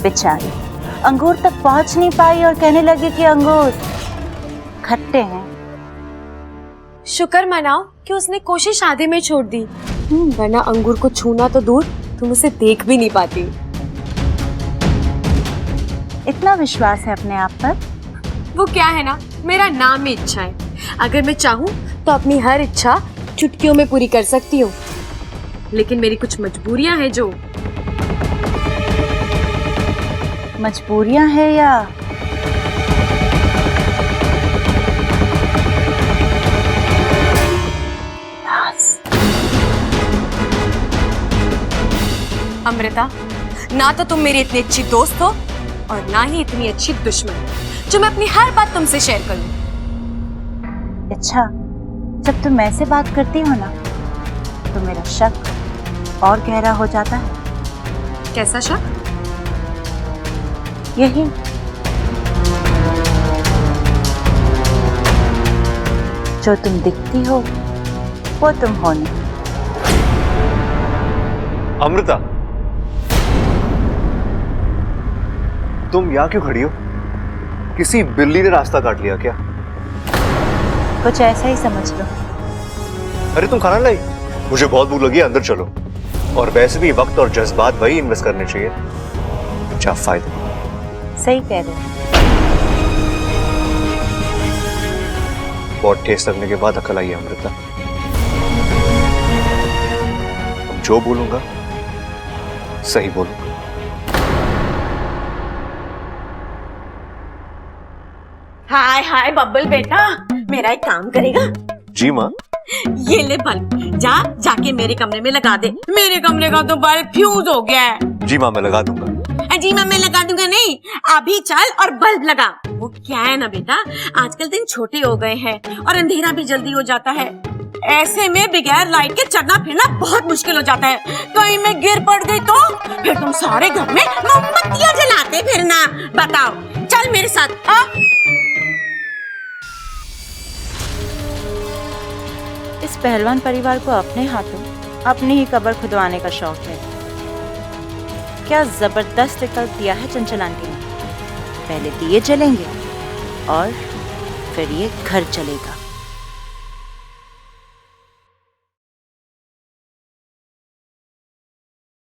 S10: बेचारी अंगूर तक पहुंच नहीं पाई और कहने लगी कि अंगूर खट्टे हैं।
S9: शुक्र मनाओ कि उसने कोशिश आधे में छोड़ दी, वरना अंगूर को छूना तो दूर, तुम उसे देख भी नहीं पाती।
S10: इतना विश्वास है अपने आप पर?
S9: वो क्या है ना, मेरा नाम ही इच्छा है। अगर मैं चाहूँ तो अपनी हर इच्छा चुटकियों में पूरी कर सकती हूँ, लेकिन मेरी कुछ मजबूरियां हैं। जो
S10: मजबूरियां हैं या
S9: अमृता, ना तो तुम मेरी इतनी अच्छी दोस्त हो और ना ही इतनी अच्छी दुश्मन जो मैं अपनी हर बात तुमसे शेयर करूं।
S10: अच्छा, जब तुम ऐसे बात करती हो ना, तो मेरा शक और गहरा हो जाता है।
S9: कैसा शक?
S10: यही, जो तुम दिखती हो वो तुम हो नहीं।
S17: अमृता, तुम यहाँ क्यों खड़ी हो? किसी बिल्ली ने रास्ता काट लिया क्या?
S10: कुछ ऐसा ही समझ लो।
S17: अरे तुम खाना लाई? मुझे बहुत भूख लगी है, अंदर चलो। और वैसे भी वक्त और जज्बात वही इन्वेस्ट करने चाहिए अच्छा फायदे।
S10: सही कह रहे हो।
S17: बहुत टेस्ट लगने के बाद अकल आई है अमृता। जो बोलूंगा सही बोलूं।
S15: हाय हाय बब्बल बेटा, मेरा एक काम करेगा?
S17: जी माँ।
S15: ये ले बल्ब, जाके मेरे कमरे में लगा दे। मेरे कमरे का तो बल्ब फ्यूज हो गया है।
S17: जी माँ, मैं लगा दूंगा।
S15: जी माँ, मैं लगा दूंगा नहीं, अभी चल और बल्ब लगा। वो क्या है ना बेटा, आजकल दिन छोटे हो गए हैं और अंधेरा भी जल्दी हो जाता है। ऐसे में बगैर लाइट के चलना फिरना बहुत मुश्किल हो जाता है। कहीं मैं गिर पड़ गई तो फिर तुम सारे घर में मोमबत्तियां जलाते फिरना। बताओ, चल मेरे साथ।
S10: इस पहलवान परिवार को अपने हाथों अपनी ही कब्र खुदवाने का शौक है। क्या जबरदस्त विकल्प दिया है चंचल आंटी ने। पहले दिए जलेंगे और फिर ये घर चलेगा।